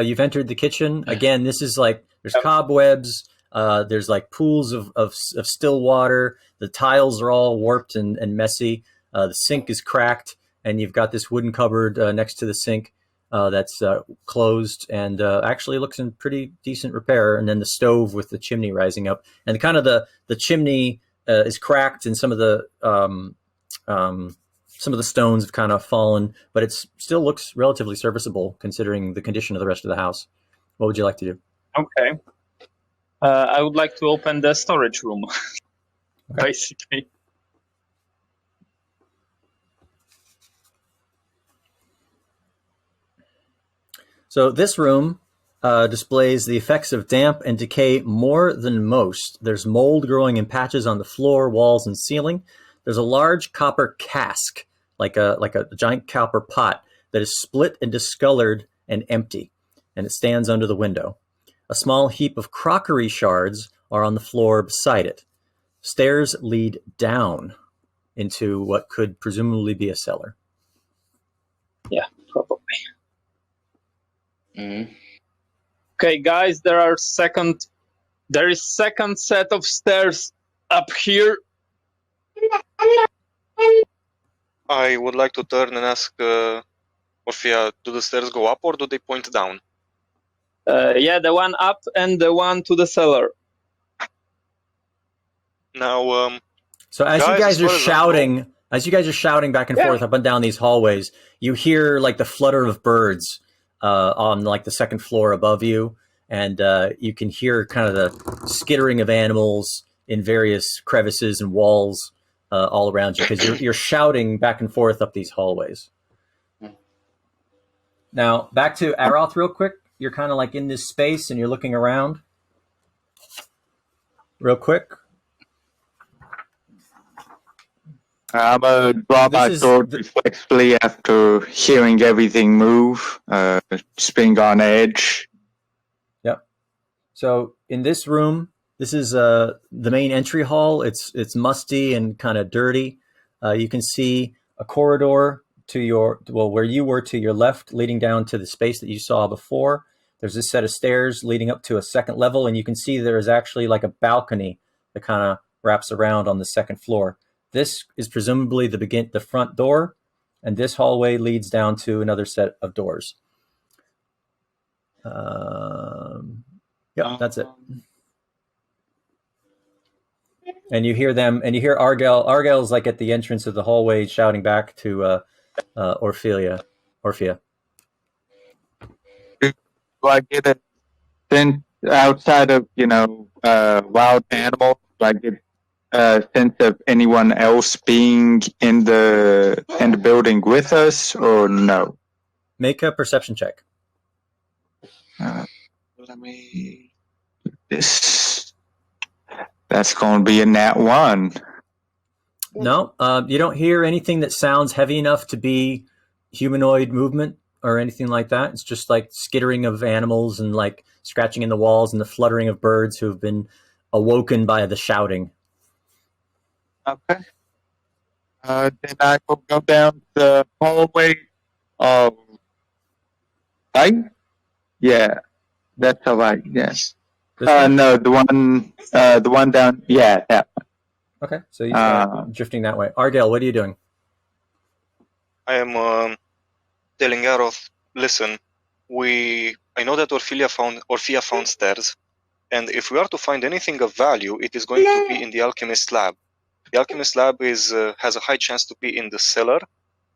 you've entered the kitchen. Again, this is there's cobwebs. There's pools of still water. The tiles are all warped and messy. The sink is cracked, and you've got this wooden cupboard next to the sink that's closed and actually looks in pretty decent repair. And then the stove with the chimney rising up, and kind of the chimney is cracked, and some of the stones have kind of fallen, but it still looks relatively serviceable considering the condition of the rest of the house. What would you like to do? Okay. I would like to open the storage room, Okay. basically. So this room displays the effects of damp and decay more than most. There's mold growing in patches on the floor, walls, and ceiling. There's a large copper cask, like a giant copper pot, that is split and discolored and empty, and it stands under the window. A small heap of crockery shards are on the floor beside it. Stairs lead down into what could presumably be a cellar. Yeah, probably. Mm-hmm. Okay, guys, there is second set of stairs up here. I would like to turn and ask Orphea, do the stairs go up or do they point down? Yeah, the one up and the one to the cellar. Now, So as you Guys, guys as are far as I shouting back and forth up and down these hallways, you hear like the flutter of birds on like the second floor above you, and you can hear kind of the skittering of animals in various crevices and walls all around you because you're shouting back and forth up these hallways. Now back to Aroth real quick. You're kind of like in this space and you're looking around real quick. I'm gonna draw my sword reflexively after hearing everything move, just being on edge. Yep. So in this room, this is the main entry hall. It's musty and kind of dirty. You can see a corridor to where you were to your left, leading down to the space that you saw before. There's this set of stairs leading up to a second level, and you can see there is actually like a balcony that kind of wraps around on the second floor. This is presumably the front door, and this hallway leads down to another set of doors. Yeah, that's it. And you hear them, and you hear Argel. Argel's like at the entrance of the hallway shouting back to Orphea. Do I get a sense outside of, wild animals? Do I get a sense of anyone else being in the building with us, or no? Make a perception check. Let me do this. That's going to be a nat 1. No, you don't hear anything that sounds heavy enough to be humanoid movement or anything like that. It's just like skittering of animals and like scratching in the walls and the fluttering of birds who have been awoken by the shouting. Okay. Then I will go down the hallway. Right? Yeah, that's all right. Yes. No, the one down. Yeah, that one. Okay, so you're drifting that way. Ardell, what are you doing? I am telling Aroth, listen, I know that Orphea found stairs, and if we are to find anything of value, it is going to be in the alchemist lab. The alchemist lab has a high chance to be in the cellar,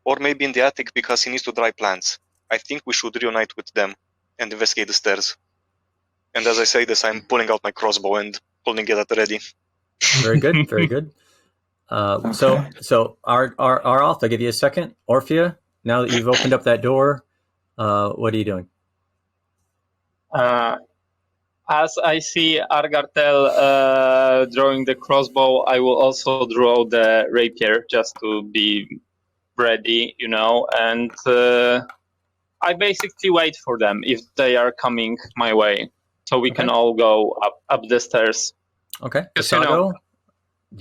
or maybe in the attic because he needs to dry plants. I think we should reunite with them and investigate the stairs. And as I say this, I'm pulling out my crossbow and holding it at the ready. Very good, very good. Okay. So Aroth, I'll give you a second. Orphea, now that you've opened up that door, what are you doing? As I see Argartel drawing the crossbow, I will also draw the rapier just to be ready, and I basically wait for them if they are coming my way, so we can all go up the stairs. Okay. Sago,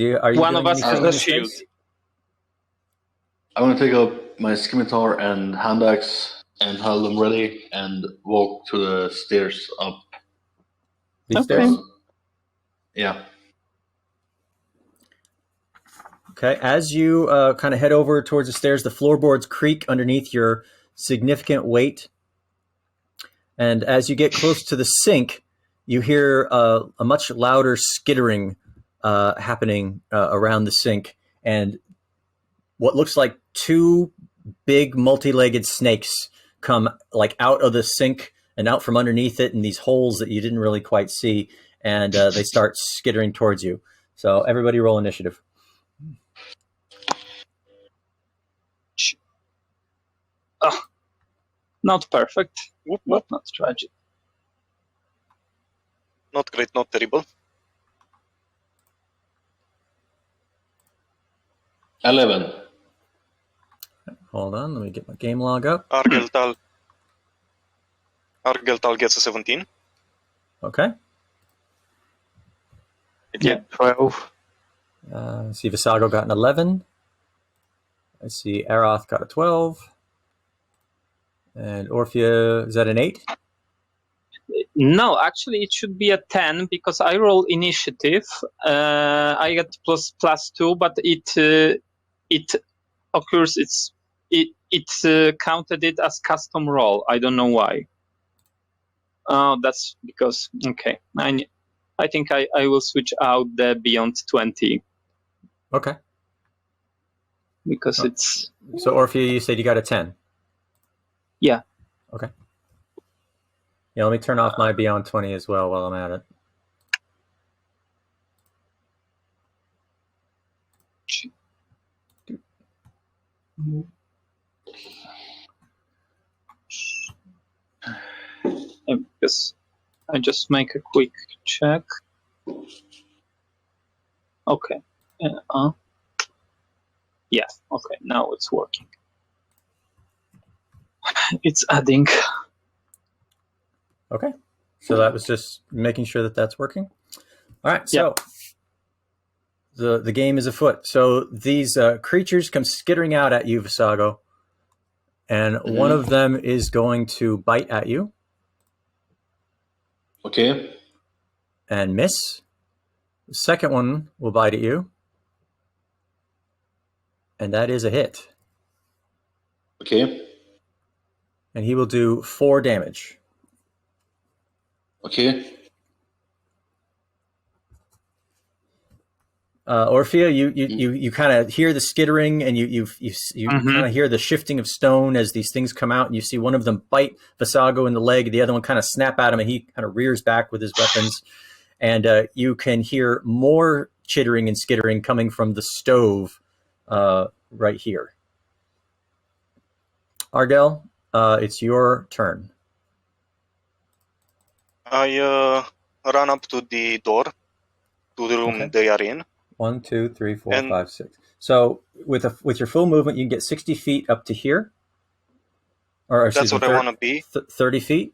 are you one doing of us has anything a shield. I'm going to take up my scimitar and hand axe and have them ready and walk to the stairs up. These stairs? Yeah. Okay. As you kind of head over towards the stairs, the floorboards creak underneath your significant weight. And as you get close to the sink, you hear a much louder skittering happening around the sink. And what looks like 2 big multi-legged snakes come like out of the sink and out from underneath it, and these holes that you didn't really quite see, and they start skittering towards you. So everybody roll initiative. Oh, not perfect, but not tragic. Not great, not terrible. 11. Hold on, let me get my game log up. Argeltal gets a 17. Okay. I get 12. I see Visago got an 11. I see Aroth got a 12. And Orphea, is that an 8? No, actually, it should be a 10 because I roll initiative. I get +2, but it occurs. It counted it as custom roll. I don't know why. Oh, that's because okay. I think I will switch out the beyond 20 Okay. because it's So Orphea, you said you got a 10. Yeah. Okay. Yeah, let me turn off my beyond 20 as well while I'm at it. because I just make a quick check. Okay. Yeah. Okay. Now it's working. It's adding. Okay. So that was just making sure that that's working. All right. So the game is afoot. So these creatures come skittering out at you, Visago. And one of them is going to bite at you. Okay. And miss. The second one will bite at you. And that is a hit. Okay. And he will do 4 damage. Okay. Orphea, you kind of hear the skittering, and you kind of hear the shifting of stone as these things come out, and you see one of them bite Visago in the leg, the other one kind of snap at him, and he kind of rears back with his weapons. And you can hear more chittering and skittering coming from the stove right here. Argel, it's your turn. I run up to the door, to the room they are in. 1, 2, 3, 4, 5, 6. So with your full movement, you can get 60 feet up to here. Or That's what I want to be. 30 feet.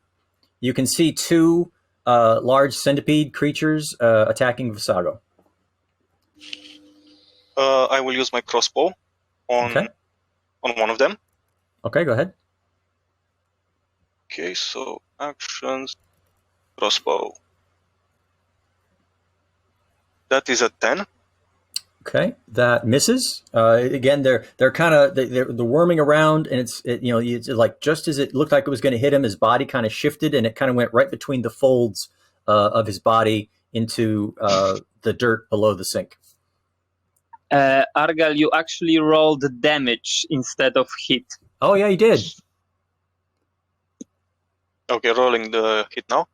You can see 2 large centipede creatures attacking Visago. I will use my crossbow on one of them. Okay, go ahead. Okay, so actions, crossbow. That is a 10. Okay, that misses. Again, they're kind of they're worming around, and it's like just as it looked like it was going to hit him, his body kind of shifted, and it kind of went right between the folds of his body into the dirt below the sink. Argel, you actually rolled damage instead of hit. Oh yeah, you did. Okay, rolling the hit now.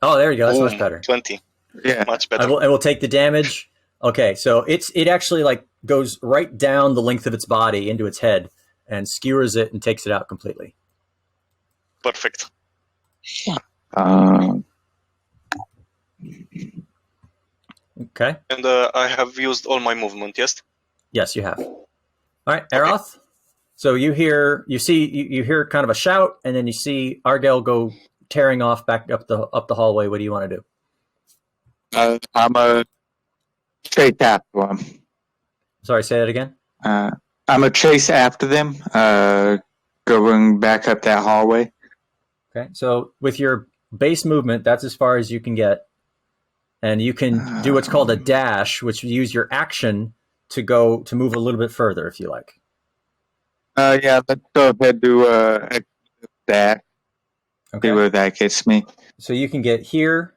Oh, there you go. That's much better. 20. Yeah, much better. I will take the damage. Okay, so it actually like goes right down the length of its body into its head and skewers it and takes it out completely. Perfect. Okay. And I have used all my movement, yes? Yes, you have. All right, Aroth. So you hear kind of a shout, and then you see Argel go tearing off back up the hallway. What do you want to do? I'm a chase after them. Sorry, say that again. I'm a chase after them, going back up that hallway. Okay, so with your base movement, that's as far as you can get, and you can do what's called a dash, which you use your action to move a little bit further if you like. Yeah, let's go ahead and do a dash. Okay. See where that gets me. So you can get here,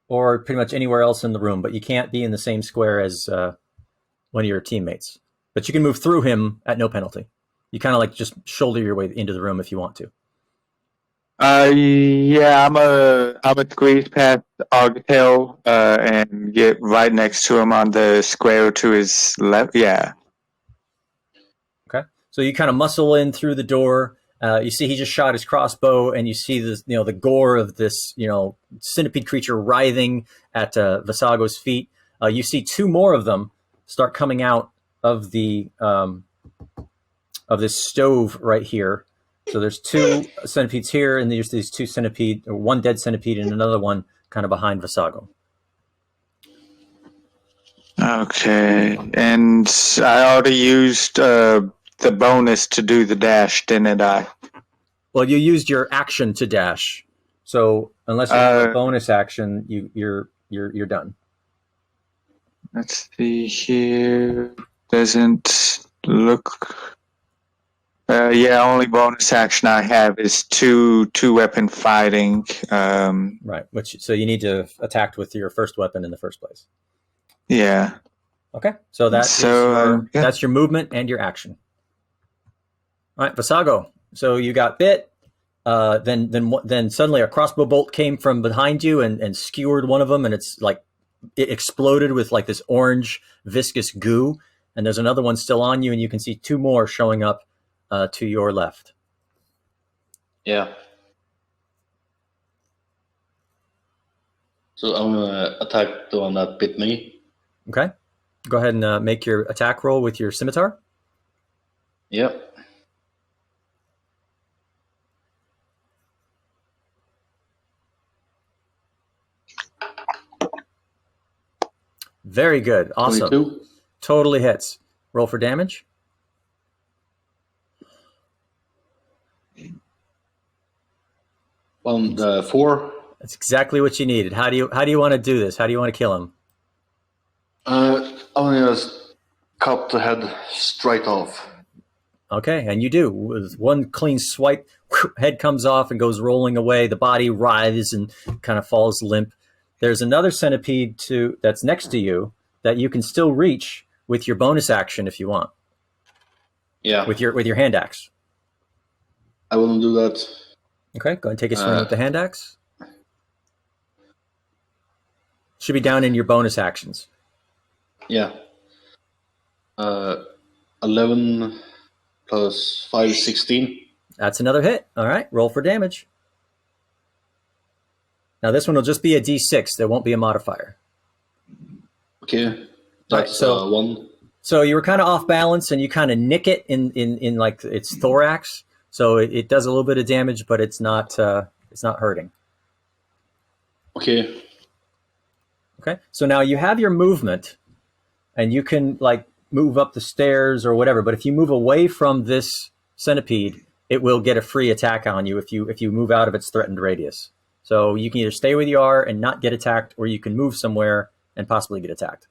or pretty much anywhere else in the room, but you can't be in the same square as one of your teammates. But you can move through him at no penalty. You kind of like just shoulder your way into the room if you want to. Yeah, I'm a squeeze past Argtail, and get right next to him on the square to his left. Yeah. Okay. So you kind of muscle in through the door. You see he just shot his crossbow, and you see the gore of this, centipede creature writhing at Vasago's feet. You see two more of them start coming out of the of this stove right here. So there's two centipedes here, and there's these two centipede, or one dead centipede, and another one kind of behind Vasago. Okay, and I already used the bonus to do the dash, didn't I? Well, you used your action to dash, so unless you have a bonus action, you're done. Let's see here. Doesn't look. Yeah, only bonus action I have is two weapon fighting. Right. So you need to attack with your first weapon in the first place. Yeah. Okay. So that's your movement and your action. All right, Vasago. So you got bit. Then suddenly a crossbow bolt came from behind you and skewered one of them, and it exploded with like this orange viscous goo. And there's another one still on you, and you can see two more showing up to your left. Yeah. So I'm gonna attack the one that bit me. Okay. Go ahead and make your attack roll with your scimitar. Yep. Very good. Awesome. 22. Totally hits. Roll for damage. On the 4. That's exactly what you needed. How do you want to do this? How do you want to kill him? I'm gonna just cut the head straight off. Okay, and you do. With one clean swipe, head comes off and goes rolling away. The body writhes and kind of falls limp. There's another centipede that's next to you that you can still reach with your bonus action if you want. Yeah. With your hand axe. I will do that. Okay, go ahead and take a swing with the hand axe. Should be down in your bonus actions. Yeah. 11 plus 5, 16. That's another hit. All right, roll for damage. Now this one will just be a D6. There won't be a modifier. Okay. That's right, 1. So you were kind of off balance, and you kind of nick it in like its thorax. So it does a little bit of damage, but it's not hurting. Okay. Okay. So now you have your movement, and you can like move up the stairs or whatever. But if you move away from this centipede, it will get a free attack on you if you move out of its threatened radius. So you can either stay where you are and not get attacked, or you can move somewhere and possibly get attacked.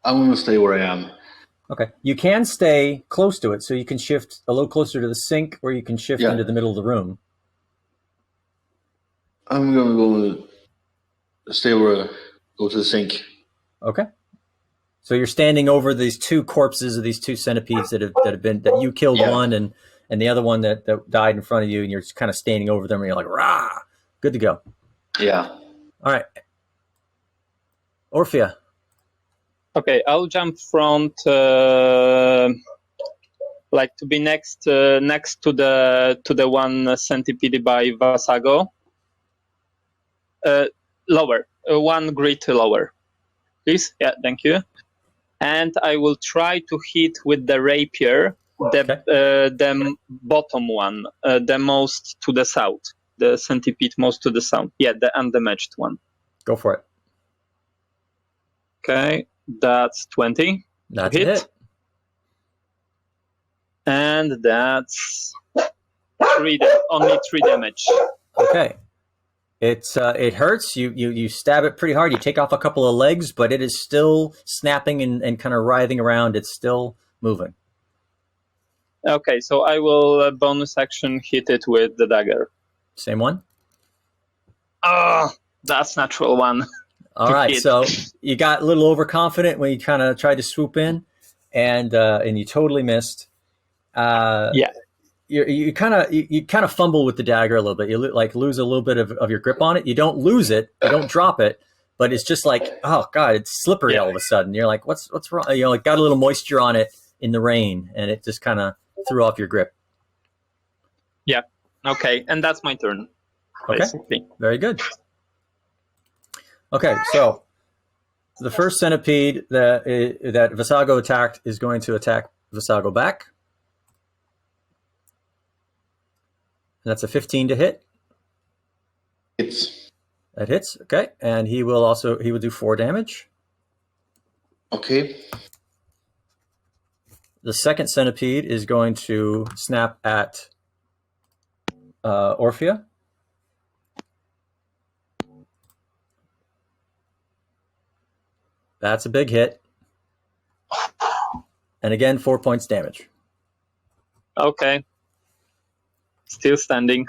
I'm going to stay where I am. Okay. You can stay close to it, so you can shift a little closer to the sink, or you can shift into the middle of the room. I'm going to stay where I go to the sink. Okay. So you're standing over these two corpses of these two centipedes that you killed one and the other one that died in front of you, and you're kind of standing over them, and you're like, rah, good to go. Yeah. All right. Orphea. Okay, I'll jump front, to be next to the one centipede by Vasago. Lower, one grid lower, please. Yeah, thank you. And I will try to hit with the rapier the bottom one, the most to the south, the centipede most to the south. Yeah, the undamaged one. Go for it. Okay, that's 20. That's a hit. And that's only 3 damage. Okay. It hurts. You stab it pretty hard. You take off a couple of legs, but it is still snapping and kind of writhing around. It's still moving. Okay, so I will bonus action hit it with the dagger. Same one? Oh, that's natural one. All right, so you got a little overconfident when you kind of tried to swoop in, and you totally missed. Yeah. you kind of fumble with the dagger a little bit. You lose a little bit of your grip on it. You don't lose it. You don't drop it. But it's just like, oh God, it's slippery all of a sudden. You're like, what's wrong? You know, like got a little moisture on it in the rain, and it just kind of threw off your grip. Yeah. Okay, and that's my turn. Okay. Basically. Very good. Okay, so the first centipede that Visago attacked is going to attack Visago back. And that's a 15 to hit. That hits. Okay, and he will do 4 damage. Okay. The second centipede is going to snap at Orphea. That's a big hit. And again, 4 points damage. Okay. Still standing.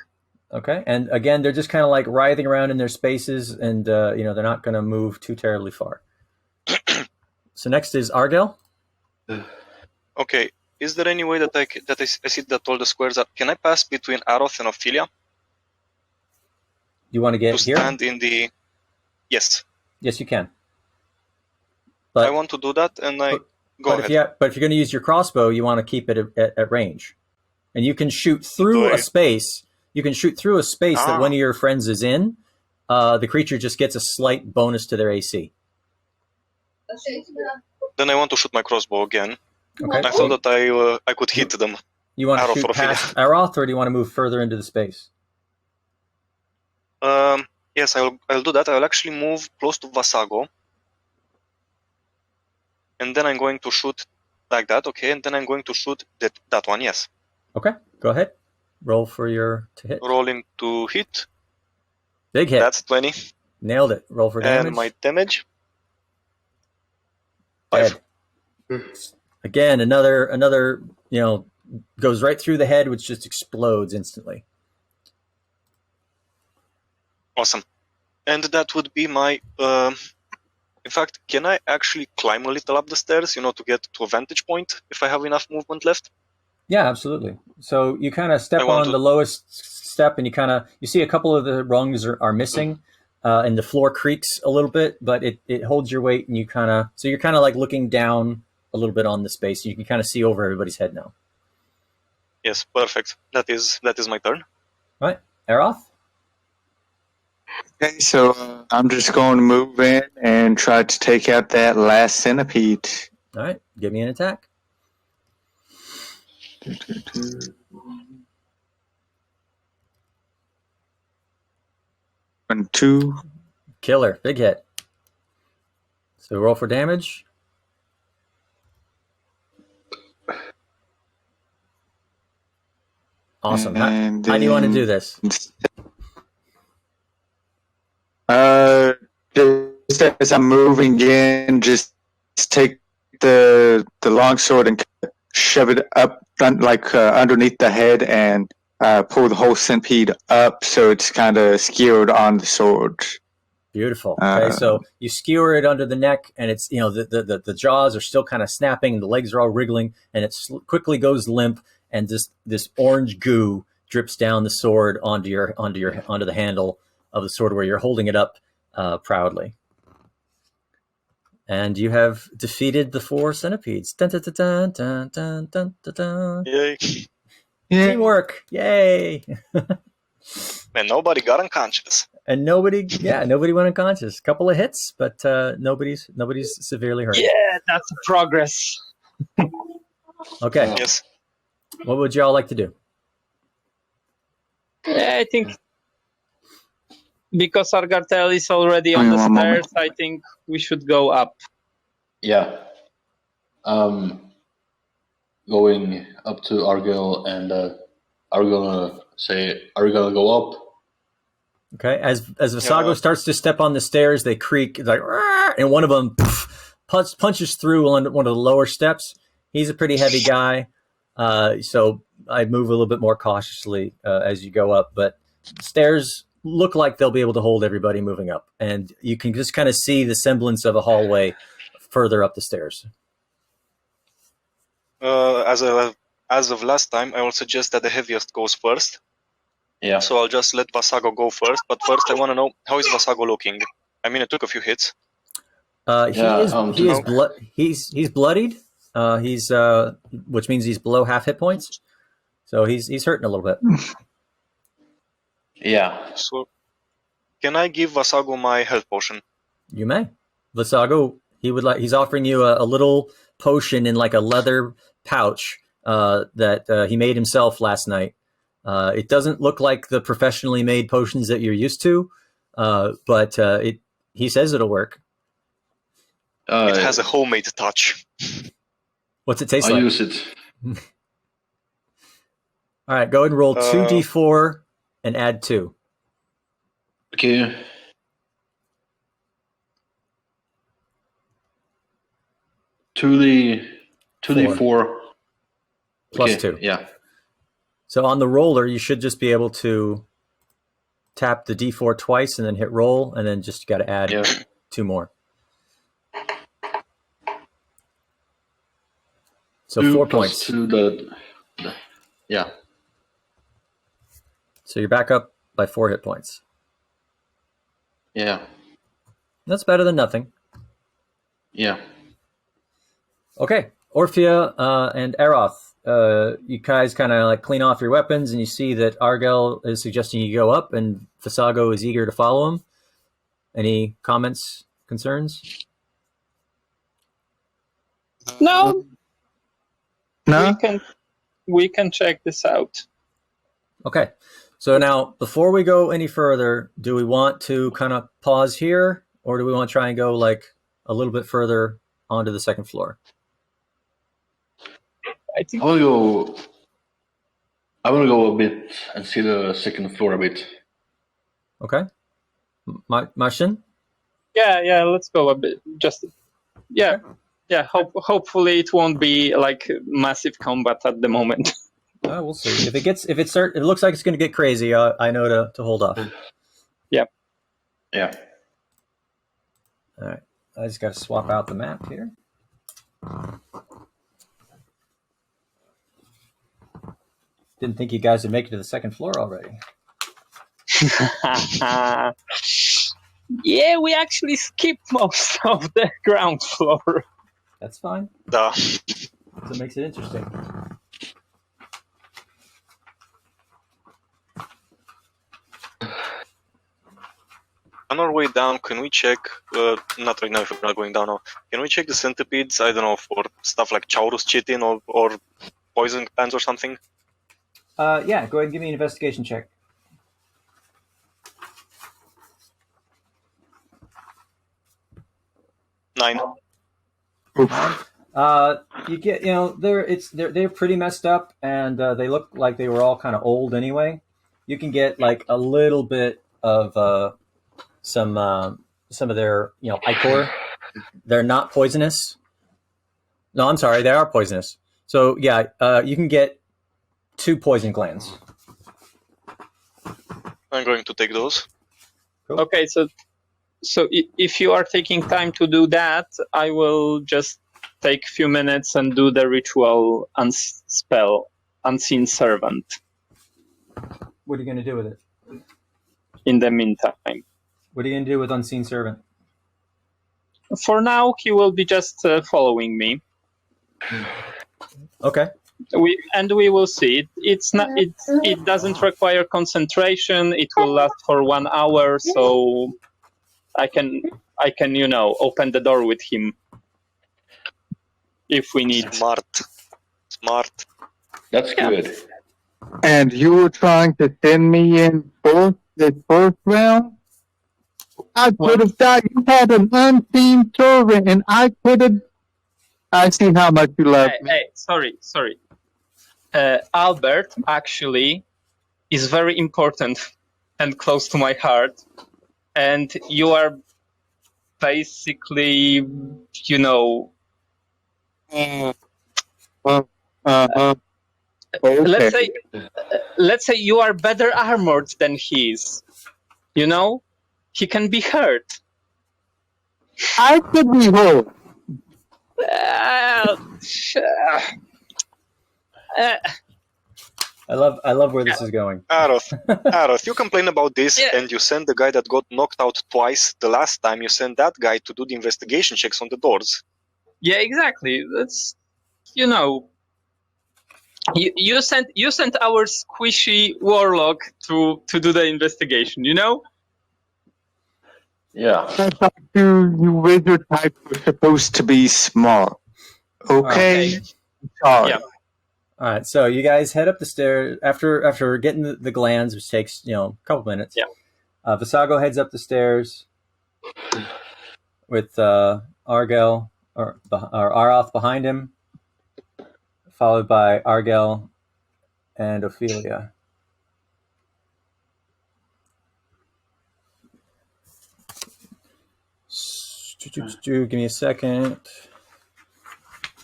Okay, and again, they're just kind of like writhing around in their spaces, and they're not going to move too terribly far. So next is Argel. Okay. Is there any way that I see that all the squares are? Can I pass between Aroth and Ophelia You want to get to here? stand in the? Yes, Yes, you can. I want to do that, and go ahead. But if you're going to use your crossbow, you want to keep it at range, and you can shoot through a space. You can shoot through a space that one of your friends is in. The creature just gets a slight bonus to their AC. Then I want to shoot my crossbow again. Okay. I thought that I could hit them. You want to Aroth shoot or Ophelia. past Aroth, or do you want to move further into the space? Yes, I'll do that. I'll actually move close to Vasago. And then I'm going to shoot like that, okay? And then I'm going to shoot that one, yes. Okay, go ahead. Roll for your to hit. Rolling to hit. Big hit. That's 20. Nailed it. Roll for damage. And my damage? Dead. 5. Again, another goes right through the head, which just explodes instantly. Awesome. And that would be my... in fact, can I actually climb a little up the stairs, to get to a vantage point if I have enough movement left? Yeah, absolutely. So you kind of step on the lowest step, and you see a couple of the rungs are missing, and the floor creaks a little bit, but it holds your weight, and you're kind of like looking down a little bit on the space. You can kind of see over everybody's head now. Yes, perfect. That is my turn. All right, Aroth? Okay, so I'm just going to move in and try to take out that last centipede. All right, give me an attack. 1, 2. Killer, big hit. So roll for damage. Awesome. How do you want to do this? Just as I'm moving in, just take the longsword and shove it up underneath the head and pull the whole centipede up so it's kind of skewered on the sword. Beautiful. Okay, so you skewer it under the neck, and it's the jaws are still kind of snapping, and the legs are all wriggling, and it quickly goes limp, and this orange goo drips down the sword onto the handle of the sword where you're holding it up proudly. And you have defeated the 4 centipedes. Dun, dun, dun, dun, dun, dun, dun, dun. Yay. Teamwork! Yay! And nobody got unconscious. And nobody went unconscious. Couple of hits, but nobody's severely hurt. Yeah, that's progress. Okay. Yes. What would y'all like to do? I think because Argartel is already on the stairs, I think we should go up. Yeah. Going up to Argel, and are we gonna say, are we gonna go up? Okay. As Visago starts to step on the stairs, they creak. It's like, and one of them punches through on one of the lower steps. He's a pretty heavy guy, so I move a little bit more cautiously as you go up. But stairs look like they'll be able to hold everybody moving up, and you can just kind of see the semblance of a hallway further up the stairs. As as of last time, I will suggest that the heaviest goes first. Yeah. So I'll just let Vasago go first. But first, I want to know, how is Vasago looking? I mean, it took a few hits. He's bloodied. Which means he's below half hit points. So he's hurting a little bit. Yeah. So can I give Vasago my health potion? You may. Vasago, he's offering you a little potion in like a leather pouch that he made himself last night. It doesn't look like the professionally made potions that you're used to, but he says it'll work. It has a homemade touch. What's it taste I'll like? use it. All right, go ahead and roll 2d4 and add 2. Okay. To the 4 plus okay, 2. Yeah. So on the roller, you should just be able to tap the d4 twice and then hit roll, and then just got to add 2 more. So 4 points. 2 yeah. So you're back up by 4 hit points. Yeah. That's better than nothing. Yeah. Okay, Orphea and Aroth, you guys kind of like clean off your weapons, and you see that Argel is suggesting you go up, and Vasago is eager to follow him. Any comments, concerns? No, No? we can check this out. Okay, so now before we go any further, do we want to kind of pause here, or do we want to try and go like a little bit further onto the second floor? I think I want to go a bit and see the second floor a bit. Okay, Martian? yeah, let's go a bit. Just Okay. Hopefully it won't be like massive combat at the moment. We'll see. If it looks like it's going to get crazy, I know to hold off. Yeah. All right, I just got to swap out the map here. Didn't think you guys would make it to the second floor already. Yeah, we actually skipped most of the ground floor. That's fine. Duh. So it makes it interesting. On our way down, can we check, not right now if we're not going down now, can we check the centipedes, I don't know, for stuff like Chaurus chitin or poison glands or something? Yeah, go ahead and give me an investigation check. Nine. You get, they're pretty messed up, and they look like they were all kind of old anyway. You can get like a little bit of some of their ichor. They're not poisonous. No, I'm sorry, they are poisonous. So yeah, you can get 2 poison glands. I'm going to take those. Cool. Okay, so if you are taking time to do that, I will just take a few minutes and do the ritual spell, Unseen Servant. What are you going to do with it? In the meantime, What are you going to do with Unseen Servant? for now, he will be just following me. Okay. We will see. It doesn't require concentration. It will last for 1 hour, so I can open the door with him if we need. Smart. That's good. And you were trying to send me in this first round? I could have died. You had an unseen servant, and I could have. I see how much you love me. Hey, sorry. Albert actually is very important and close to my heart, and you are basically, Okay. let's say you are better armored than he is. He can be hurt. I could be whole. I love where this is going. Aroth, you complain about this, Yeah. and you send the guy that got knocked out twice. The last time you sent that guy to do the investigation checks on the doors. Yeah, exactly. That's, you know, you sent our squishy warlock to do the investigation. You know. Yeah. I thought you wizard type were supposed to be smart. Okay? Sorry. Yeah. All right, so you guys head up the stairs after getting the glands, which takes a couple minutes. Yeah. Visago heads up the stairs with Argel or Aroth behind him, followed by Argel and Ophelia. Give me a second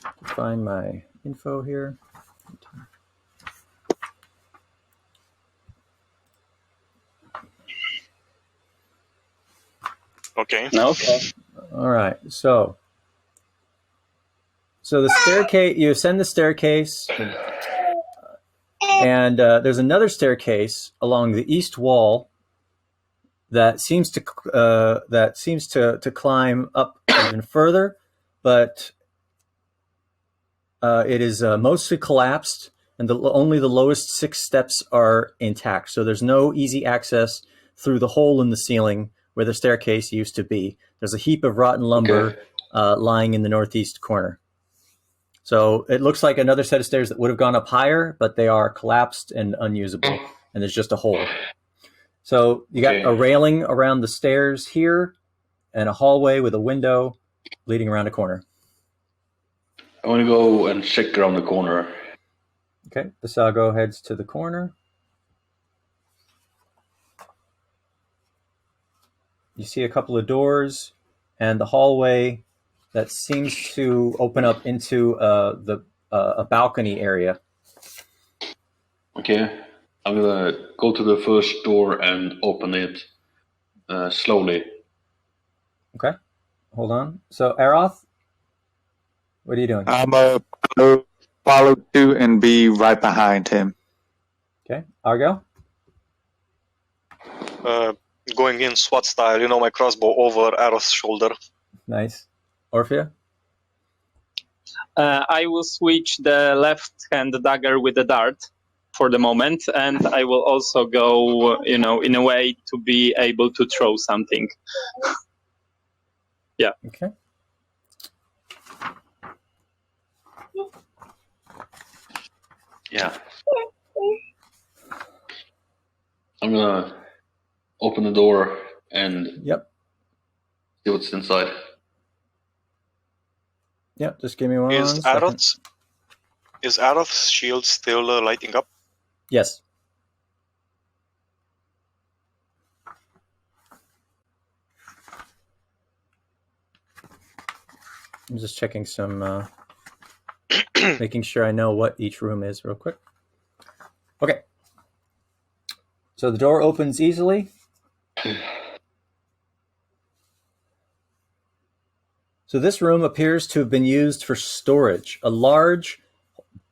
to find my info here. Okay. Okay. All right, so the staircase, you ascend the staircase, and there's another staircase along the east wall that seems to climb up even further, but it is mostly collapsed, and only the lowest 6 steps are intact. So there's no easy access through the hole in the ceiling where the staircase used to be. There's a heap of rotten lumber lying in the northeast corner. So it looks like another set of stairs that would have gone up higher, but they are collapsed and unusable, and there's just a hole. So you got a railing around the stairs here, and a hallway with a window leading around a corner. I want to go and check around the corner. Okay, Visago heads to the corner. You see a couple of doors and the hallway that seems to open up into a balcony area. Okay, I'm gonna go to the first door and open it slowly. Okay, hold on. So Aroth, what are you doing? I'm going to follow suit and be right behind him. Okay, Argel? Going in SWAT style, my crossbow over Aroth's shoulder. Nice. Orphea? I will switch the left hand dagger with the dart for the moment, and I will also go, in a way to be able to throw something. Yeah. Okay. Yeah. I'm gonna open the door and see what's inside. Yep, just give me one Is second. Aroth's shield still lighting up? Yes. I'm just checking some, making sure I know what each room is real quick. Okay. So the door opens easily. So this room appears to have been used for storage. A large,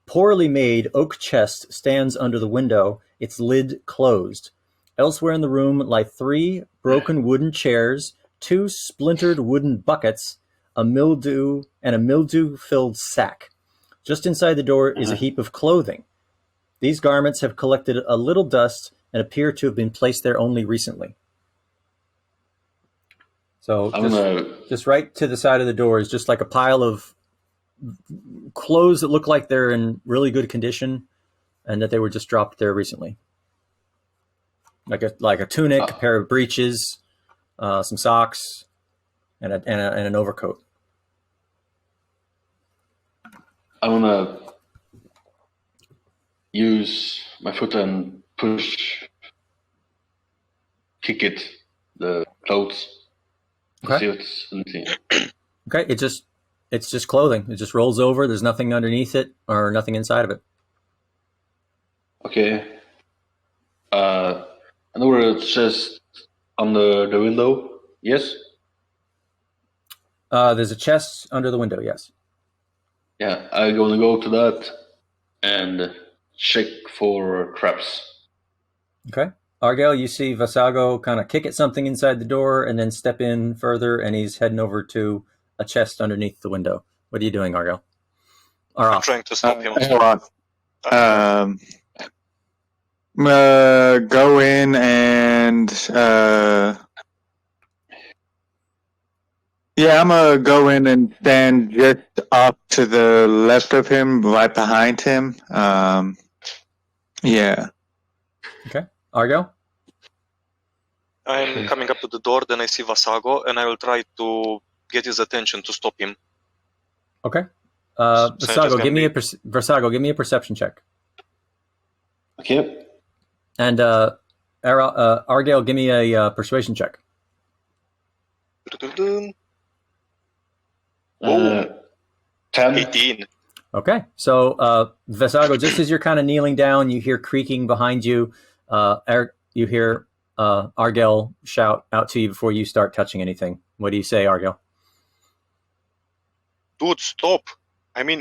poorly made oak chest stands under the window, its lid closed. Elsewhere in the room lie 3 broken wooden chairs, 2 splintered wooden buckets, a mildew-filled sack. Just inside the door is a heap of clothing. These garments have collected a little dust and appear to have been placed there only recently. So just right to the side of the door is just like a pile of clothes that look like they're in really good condition and that they were just dropped there recently. Like a tunic, a pair of breeches, some socks, and an overcoat. I want to use my foot and kick it, the clothes. Okay. See what's anything. Okay, it's just clothing. It just rolls over. There's nothing underneath it or nothing inside of it. Okay. I know where it says on the window. Yes. There's a chest under the window. Yes. Yeah, I'm gonna go to that and check for traps. Okay. Argel, you see Vasago kind of kick at something inside the door and then step in further, and he's heading over to a chest underneath the window. What are you doing, Argel? I'm trying to stop him. Go in and I'm gonna go in and stand just up to the left of him, right behind him. Yeah. Okay. Argel? I'm coming up to the door, then I see Vasago, and I will try to get his attention to stop him. Okay. So Vasago, give me a perception check. Okay. And Argel, give me a persuasion check. 10. 18. Okay. So Vasago, just as you're kind of kneeling down, you hear creaking behind you. You hear Argel shout out to you before you start touching anything. What do you say, Argel? Dude, stop. I mean,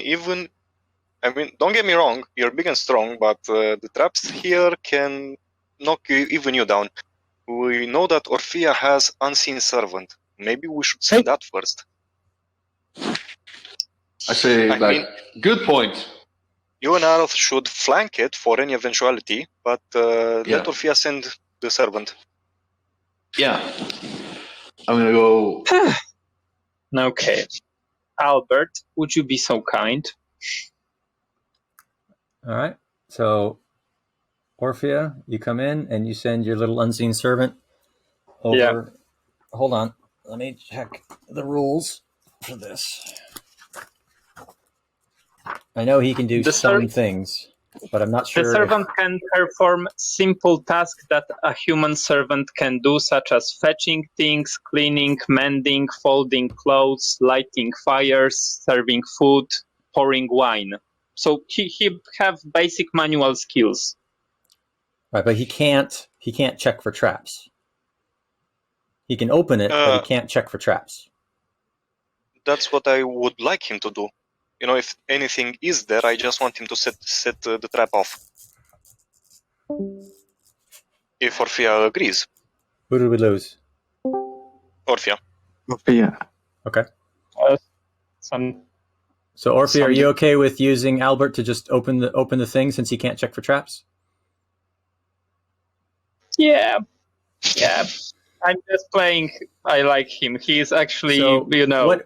don't get me wrong, you're big and strong, but the traps here can knock even you down. We know that Orphea has unseen servant. Maybe we should say that first. I say, good point. You and Aroth should flank it for any eventuality, but let Orphea send the servant. Yeah. I'm gonna go. Okay. Albert, would you be so kind? All right. So, Orphea, you come in and you send your little unseen servant over. Yeah. Hold on. Let me check the rules for this. I know he can do some things, but I'm not sure. The servant can perform simple tasks that a human servant can do, such as fetching things, cleaning, mending, folding clothes, lighting fires, serving food, pouring wine. So he have basic manual skills. Right, but he can't check for traps. He can open it, but he can't check for traps. That's what I would like him to do. You know, if anything is there, I just want him to set the trap off. If Orphea agrees. Who did we lose? Orphea. Okay. So Orphea, Some- are you okay with using Albert to just open the thing since he can't check for traps? Yeah. I'm just playing. I like him. He's actually,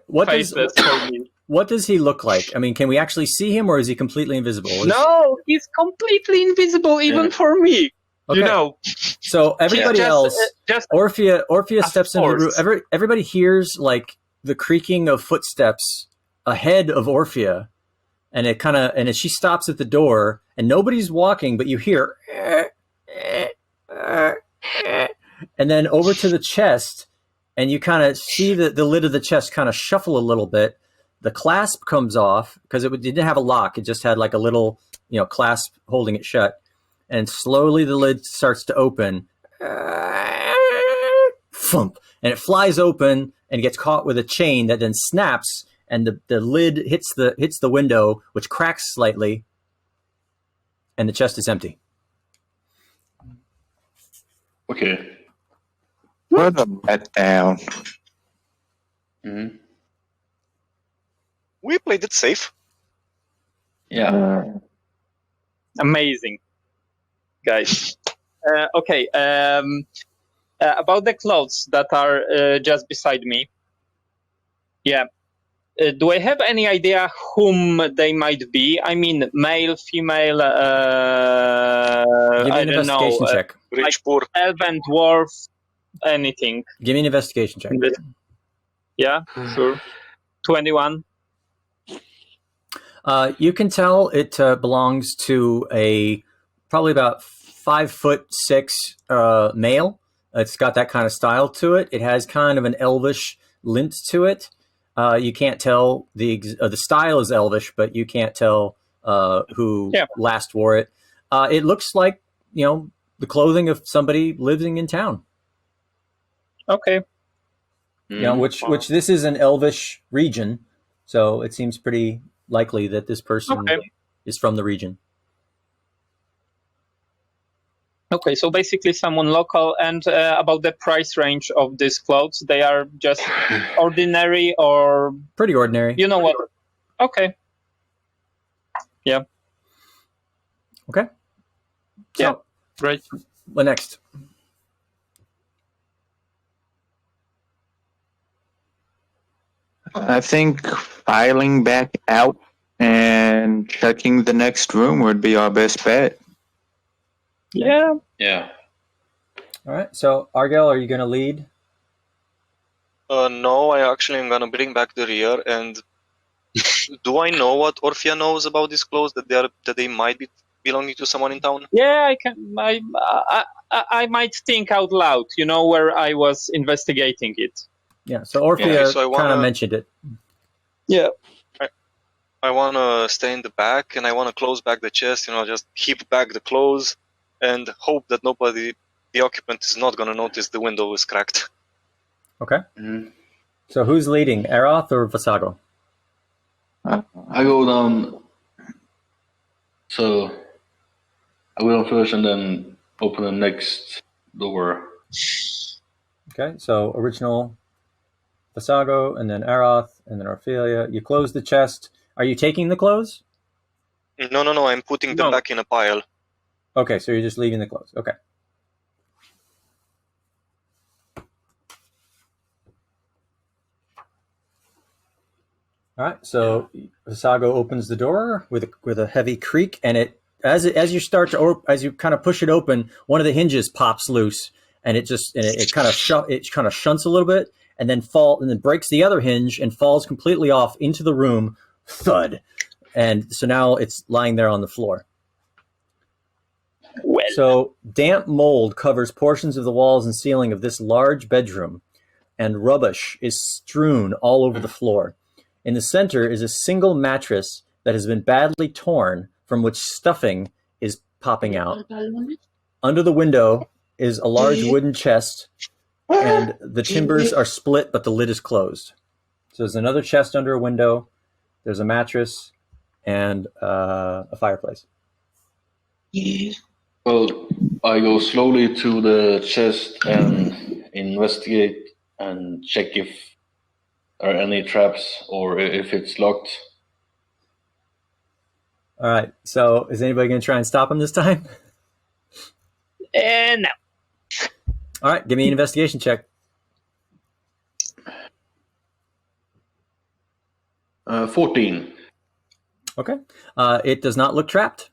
what faceless for me. What does he look like? I mean, can we actually see him, or is he completely invisible? No, he's completely invisible even for me. Okay. You know. So everybody else, Orphea steps into the room. Everybody hears like the creaking of footsteps ahead of Orphea, and as she stops at the door, and nobody's walking, but you hear, and then over to the chest, and you kind of see the lid of the chest kind of shuffle a little bit. The clasp comes off because it didn't have a lock. It just had like a little, clasp holding it shut. And slowly the lid starts to open. Thump, and it flies open and gets caught with a chain that then snaps, and the lid hits the window, which cracks slightly, and the chest is empty. Okay. What a letdown. Mm-hmm. We played it safe. Yeah. Amazing, guys. Okay. About the clothes that are just beside me. Yeah. Do I have any idea whom they might be? I mean, male, female. Give me an investigation check. Rich, poor. Elf and dwarf. Anything. Give me an investigation check. Yeah, sure. 21. You can tell it belongs to a probably about 5'6" male. It's got that kind of style to it. It has kind of an elvish lint to it. You can't tell the style is elvish, but you can't tell who last wore it. It looks like the clothing of somebody living in town. Okay. Which this is an elvish region, so it seems pretty likely that this person is from the region. Okay, so basically someone local. And about the price range of these clothes, they are just ordinary or... Pretty ordinary. You know what? Okay. Yeah. Okay. So, Yeah. Great. what next? I think filing back out and checking the next room would be our best bet. Yeah. Yeah. All right. So, Argel, are you going to lead? No, I actually am gonna bring back the rear. And do I know what Orphea knows about these clothes, that they might be belonging to someone in town? Yeah, I can. I might think out loud. You know, where I was investigating it. Yeah. So, Orphea Okay, so I kind of wanna- mentioned it. Yeah. I wanna stay in the back, and I wanna close back the chest. Just heap back the clothes, and hope that the occupant, is not gonna notice the window is cracked. Okay. Mhm. So, who's leading, Aroth or Vasago? I go down. So I go down first and then open the next door. Okay. So, original Vasago, and then Aroth, and then Orphelia. You close the chest. Are you taking the clothes? No, I'm putting them No. back in a pile. Okay. So, you're just leaving the clothes. Okay. All right, so Vasago opens the door with a heavy creak, and as you kind of push it open, one of the hinges pops loose, and it kind of shunts a little bit, and then breaks the other hinge and falls completely off into the room, thud, and so now it's lying there on the floor. Well. So damp mold covers portions of the walls and ceiling of this large bedroom, and rubbish is strewn all over the floor. In the center is a single mattress that has been badly torn, from which stuffing is popping out. Under the window is a large wooden chest, and the timbers are split, but the lid is closed. So there's another chest under a window, there's a mattress, and a fireplace. Well, I go slowly to the chest and investigate and check if there are any traps or if it's locked. All right, so is anybody going to try and stop him this time? No. All right, give me an investigation check. 14. Okay. It does not look trapped.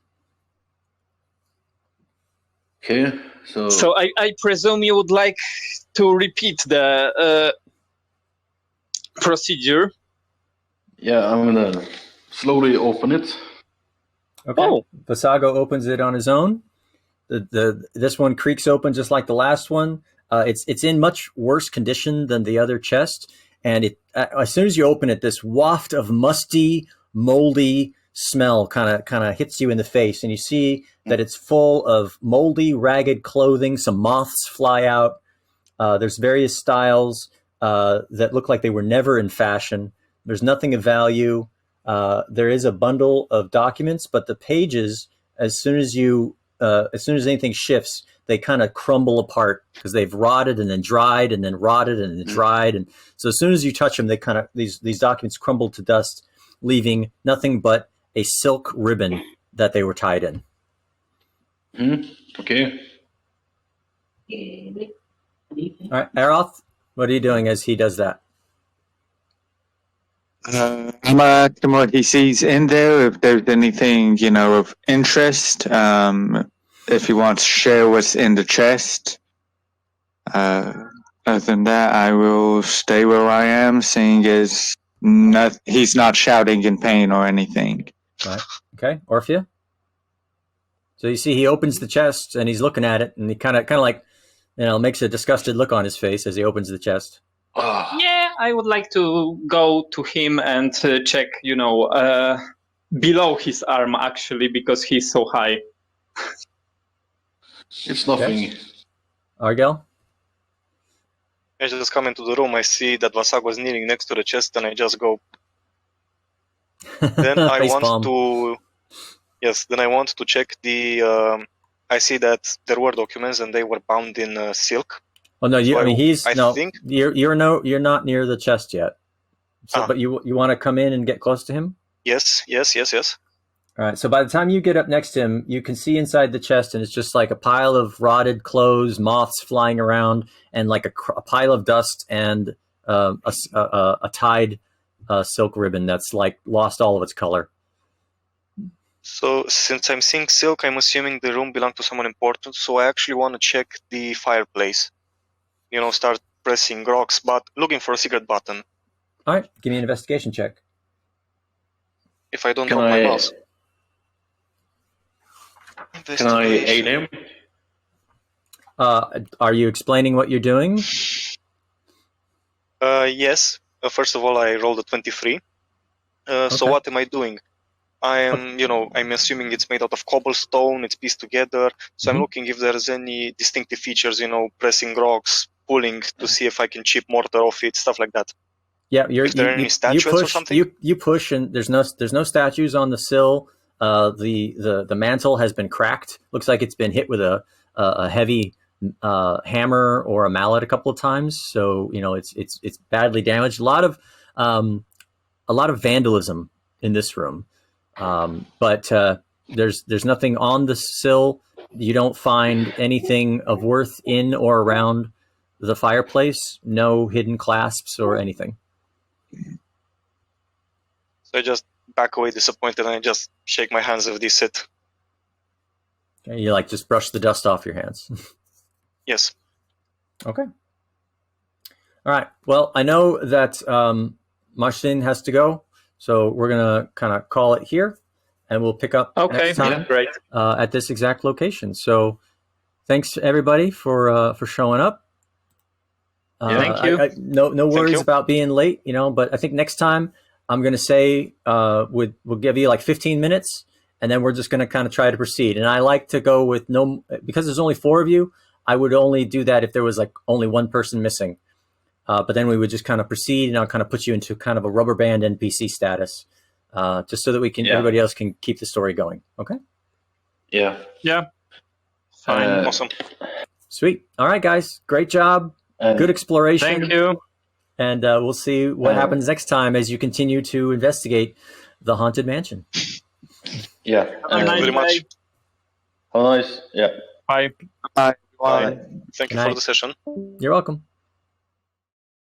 Okay, so So I presume you would like to repeat the procedure. yeah, I'm gonna slowly open it. Okay. Oh. Vasago opens it on his own. This one creaks open just like the last one. It's in much worse condition than the other chest, and as soon as you open it, this waft of musty, moldy smell kind of hits you in the face, and you see that it's full of moldy, ragged clothing. Some moths fly out. There's various styles that look like they were never in fashion. There's nothing of value. There is a bundle of documents, but the pages, as soon as anything shifts, they kind of crumble apart because they've rotted and then dried and then rotted and then dried. And so as soon as you touch them, they kind of these documents crumble to dust, leaving nothing but a silk ribbon that they were tied in. Okay. All right, Aroth, what are you doing as he does that? I'm gonna ask him what he sees in there, if there's anything, of interest, if he wants to share what's in the chest. Other than that, I will stay where I am, seeing as he's not shouting in pain or anything. Right. Okay, Orphea? So you see he opens the chest and he's looking at it, and he kind of like, makes a disgusted look on his face as he opens the chest. Yeah, I would like to go to him and check, below his arm, actually, because he's so high. It's nothing. Okay. Argel? I just come into the room, I see that Vasago is kneeling next to the chest, and I just go. Then I want to check the. I see that there were documents and they were bound in silk. Oh no, So I mean I think you're not near the chest yet. So, but you want to come in and get close to him? yes. All right. So by the time you get up next to him, you can see inside the chest, and it's just like a pile of rotted clothes, moths flying around, and like a pile of dust and a tied silk ribbon that's like lost all of its color. So since I'm seeing silk, I'm assuming the room belonged to someone important. So I actually want to check the fireplace. Start pressing rocks, but looking for a secret button. All right. Give me an investigation check. If I don't drop my mouse. Can I aid him? Are you explaining what you're doing? Yes. First of all, I rolled a 23. So what am I doing? I'm assuming it's made out of cobblestone, it's pieced together. So I'm looking if there's any distinctive features, pressing rocks, pulling to see if I can chip mortar off it, stuff like that. Yeah, If there are any statuettes or something? You push, and there's no statues on the sill. The mantle has been cracked. Looks like it's been hit with a heavy hammer or a mallet a couple of times. So it's badly damaged. A lot of vandalism in this room, but there's nothing on the sill. You don't find anything of worth in or around the fireplace. No hidden clasps or anything. So I just back away disappointed and I just shake my hands with this it. Okay, you just brush the dust off your hands. Yes. Okay. All right. Well, I know that Marcin has to go, so we're gonna kind of call it here, and we'll pick up next time great. at this exact location. So, thanks everybody for showing up. Thank you. No worries about being late, but I think next time I'm going to say we'll give you like 15 minutes, and then we're just going to kind of try to proceed. And I like to go with because there's only 4 of you, I would only do that if there was like only one person missing. But then we would just kind of proceed, and I'll kind of put you into kind of a rubber band NPC status, just so that everybody else can keep the story going. Okay? Yeah. Yeah. Fine. Awesome. Sweet. All right, guys. Great job. Good exploration. Thank you. And we'll see what happens next time as you continue to investigate the haunted mansion. Yeah. Very much. How nice. Yeah. Bye. Bye. Thank you for the session. You're welcome.